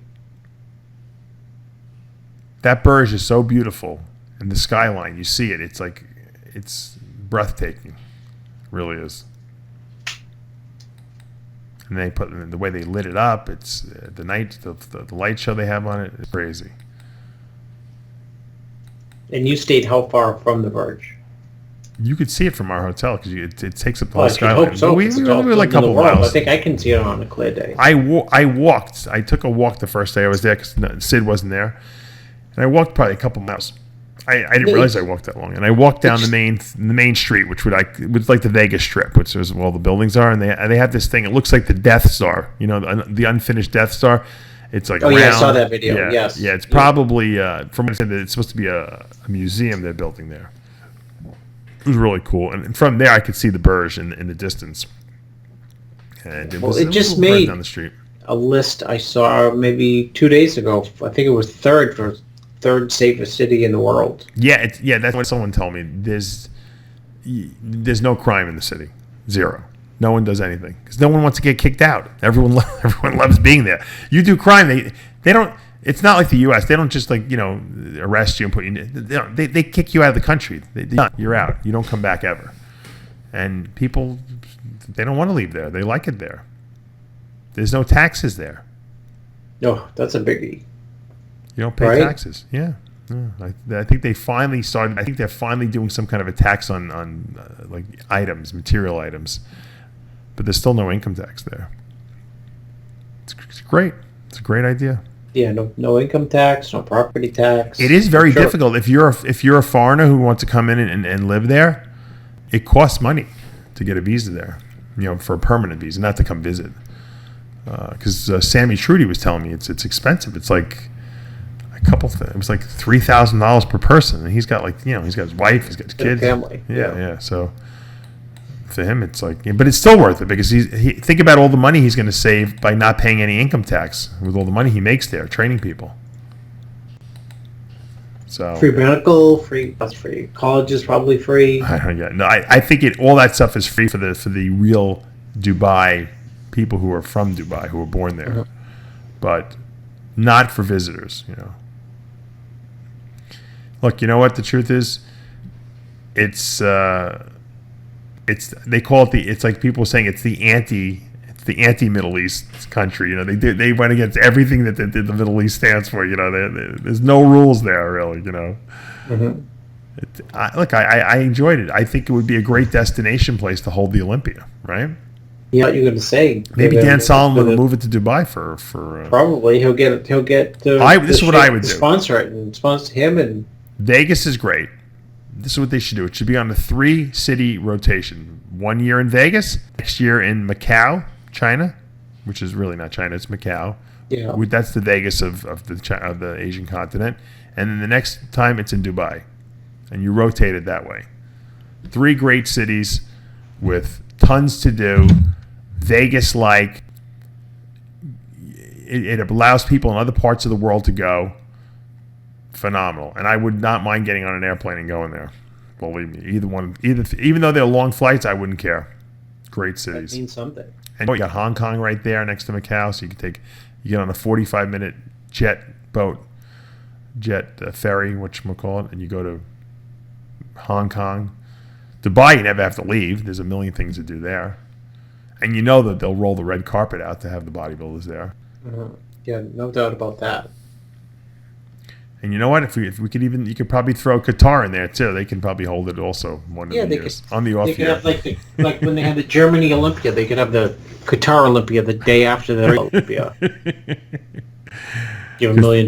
That Burj is so beautiful, and the skyline, you see it. It's breathtaking. It really is. And they put the way they lit it up. It's the light show they have on it is crazy. And you stayed how far from the verge? You could see it from our hotel because it takes up the Well, whole I skyline. hope so. We were like a couple I miles. think I can see it on a clear day. I walked. I took a walk the first day I was there because Sid wasn't there, and I walked probably a couple miles. I didn't realize I walked that long, and I walked down the main street, which was like the Vegas Strip, which is where all the buildings are, and they have this thing. It looks like the Death Star, the unfinished Death Star. It's like yeah, I saw that video. Yes, yeah, it's probably from what I said that it's supposed to be a museum they're building there. It was really cool, and from there I could see the Burj in the distance. And it just right made down the street. a list I saw maybe 2 days ago. I think it was third safest city in the world. Yeah, that's what someone told me. There's no crime in the city, zero. No one does anything because no one wants to get kicked out. Everyone loves being there. You do crime, they don't. It's not like the U.S. They don't just arrest you and put you in. They kick you out of the country. You're out. You don't come back ever. And people, they don't want to leave there. They like it there. There's no taxes there. No, that's a biggie. You don't pay taxes. Yeah. I think they finally started. I think they're finally doing some kind of a tax on like items, material items. But there's still no income tax there. It's great. It's a great idea. Yeah, no income tax, no property tax. It is very difficult if you're a foreigner who wants to come in and live there. It costs money to get a visa there, for a permanent visa, not to come visit. Because Sammy Trudy was telling me it's expensive. It's like it was like $3,000 per person, and he's got he's got his wife, he's got his kids, family. Yeah. So for him, it's but it's still worth it because think about all the money he's going to save by not paying any income tax with all the money he makes there training people. So free medical, free college is probably free. I think all that stuff is free for the real Dubai people who are from Dubai who were born there, but not for visitors. Look, you know what the truth is? It's they call it it's like people saying it's the anti Middle East country. They went against everything that the Middle East stands for. There's no rules there really. I enjoyed it. I think it would be a great destination place to hold the Olympia, right? Yeah, you're going to say maybe Dan Solomon will move it to Dubai for probably he'll get this is what I would do. Sponsor it and sponsor him. And Vegas is great. This is what they should do. It should be on a 3-city rotation. 1 year in Vegas, next year in Macau, China, which is really not China, it's Macau. Yeah, that's the Vegas of the Asian continent. And then the next time it's in Dubai, and you rotate it that way. 3 great cities with tons to do. Vegas-like. It allows people in other parts of the world to go. Phenomenal, and I would not mind getting on an airplane and going there. Believe me, even though they're long flights, I wouldn't care. Great cities. That means something. And you got Hong Kong right there next to Macau, so you get on a 45-minute ferry, whatchamacallit, and you go to Hong Kong. Dubai, you never have to leave. There's a million things to do there, and that they'll roll the red carpet out to have the bodybuilders there. Yeah, no doubt about that. And you know what? If we could you could probably throw Qatar in there too. They can probably hold it also one of the years on the off year. They could have like when they had the Germany Olympia, they could have the Qatar Olympia the day after the Olympia. Give $1 million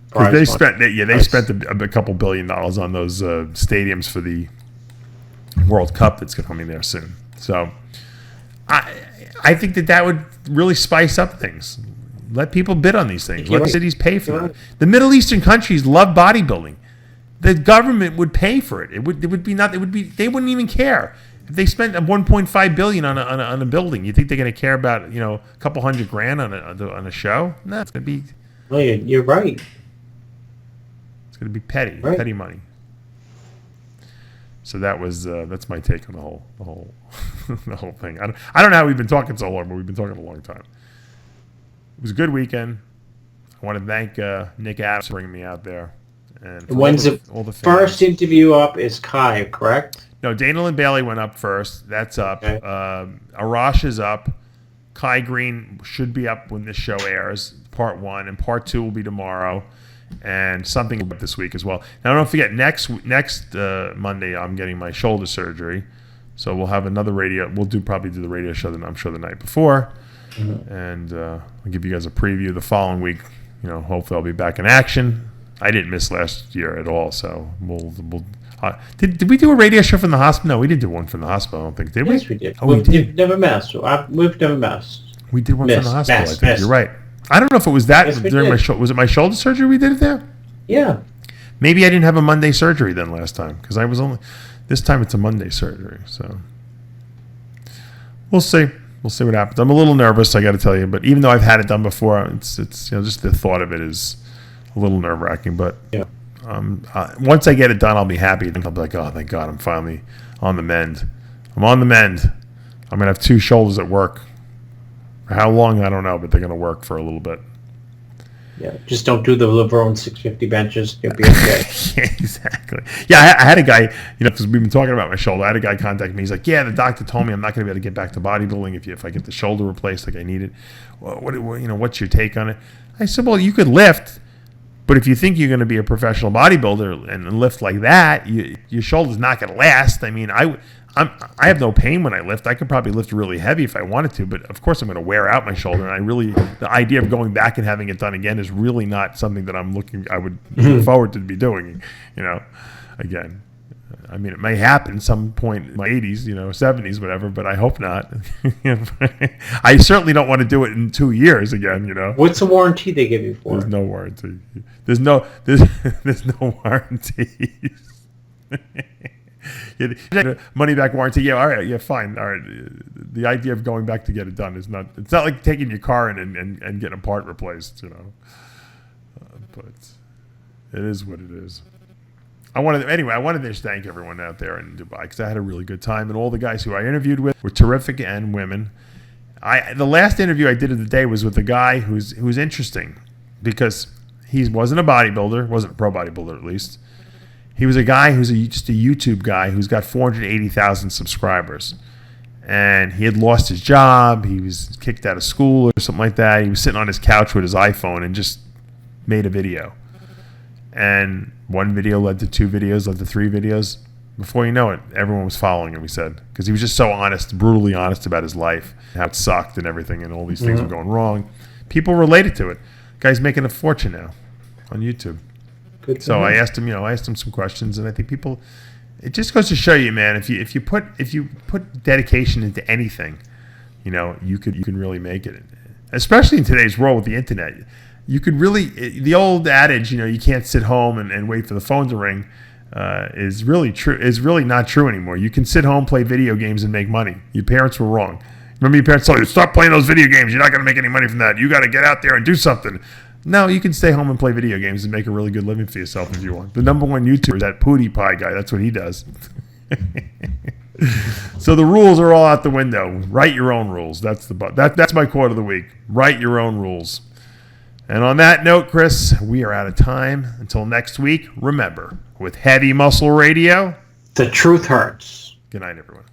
prize. They spent a couple $1 billion on those stadiums for the World Cup that's coming there soon. So I think that would really spice up things. Let people bid on these things. Let cities pay for them. The Middle Eastern countries love bodybuilding. The government would pay for it. They wouldn't even care if they spent $1.5 billion on a building. You think they're going to care about a couple $100,000 on a show? No, it's going to be. Well, you're right. It's going to be petty money. So that's my take on the whole the whole thing. I don't know how we've been talking so long, but we've been talking a long time. It was a good weekend. I want to thank Nick Adams for bringing me out there. And when's the first interview up is Kai, correct? No, Linn Bailey went up first. That's up. Okay. Arash is up. Kai Greene should be up when this show airs, part 1, and part 2 will be tomorrow. and something this week as well. Now, don't forget, next Monday, I'm getting my shoulder surgery. So we'll have another radio. We'll probably do the radio show, I'm sure, the night before. And I'll give you guys a preview the following week. Hopefully I'll be back in action. I didn't miss last year at all, so we'll did we do a radio show from the hospital? No, we didn't do one from the hospital, I don't think. Did we? Yes, we did. Oh, we did. We've never missed. We've never missed. We did one from the hospital, I think. You're right. I don't know if it was that during was it my shoulder surgery we did it there? Yeah. Maybe I didn't have a Monday surgery then last time, because I was only... This time it's a Monday surgery, so... We'll see. We'll see what happens. I'm a little nervous, I got to tell you, but even though I've had it done before, it's just the thought of it is a little nerve-wracking, but... Yeah. Once I get it done, I'll be happy. I'll be like, oh, thank God, I'm finally on the mend. I'm on the mend. I'm going to have 2 shoulders at work. For how long, I don't know, but they're going to work for a little bit. Yeah, just don't do the Levrone 650 benches. You'll be okay. Yeah, exactly. Yeah, I had a guy, because we've been talking about my shoulder. I had a guy contact me. He's like, yeah, the doctor told me I'm not going to be able to get back to bodybuilding if I get the shoulder replaced like I need it. Well, what's your take on it? I said, well, you could lift. But if you think you're going to be a professional bodybuilder and lift like that, your shoulder's not going to last. I mean, I have no pain when I lift. I could probably lift really heavy if I wanted to, but of course I'm going to wear out my shoulder. And the idea of going back and having it done again is really not something that I would look forward to be doing, again. I mean, it may happen some point in my 80s, 70s, whatever, but I hope not. I certainly don't want to do it in 2 years again, What's the warranty they give you for? There's no warranty. There's no warranties. Money back warranty. Yeah, all right. Yeah, fine. All right. The idea of going back to get it done is not. It's not like taking your car and getting a part replaced. But it is what it is. I wanted to just thank everyone out there in Dubai because I had a really good time, and all the guys who I interviewed with were terrific, and women. The last interview I did of the day was with a guy who's interesting because he wasn't a bodybuilder, wasn't a pro bodybuilder at least. He was a guy who's just a YouTube guy who's got 480,000 subscribers, and he had lost his job. He was kicked out of school or something like that. He was sitting on his couch with his iPhone and just made a video. And one video led to 2 videos, led to 3 videos. Before you know it, everyone was following him, he said. Because he was just so honest, brutally honest about his life, how it sucked and everything, and all these things were going wrong. People related to it. Guy's making a fortune now on YouTube. Good. So I asked him some questions, and I think people, it just goes to show you, man, if you put dedication into anything, you can really make it. Especially in today's world with the internet. You could really, the old adage, you can't sit home and wait for the phone to ring, is really true. Is really not true anymore. You can sit home, play video games, and make money. Your parents were wrong. Remember, your parents told you, stop playing those video games. You're not going to make any money from that. You got to get out there and do something. No, you can stay home and play video games and make a really good living for yourself if you want. The number one YouTuber is that PewDiePie guy. That's what he does. So the rules are all out the window. Write your own rules. That's my quote of the week. Write your own rules. And on that note, Chris, we are out of time. Until next week, remember, with Heavy Muscle Radio, the truth hurts. Good night, everyone.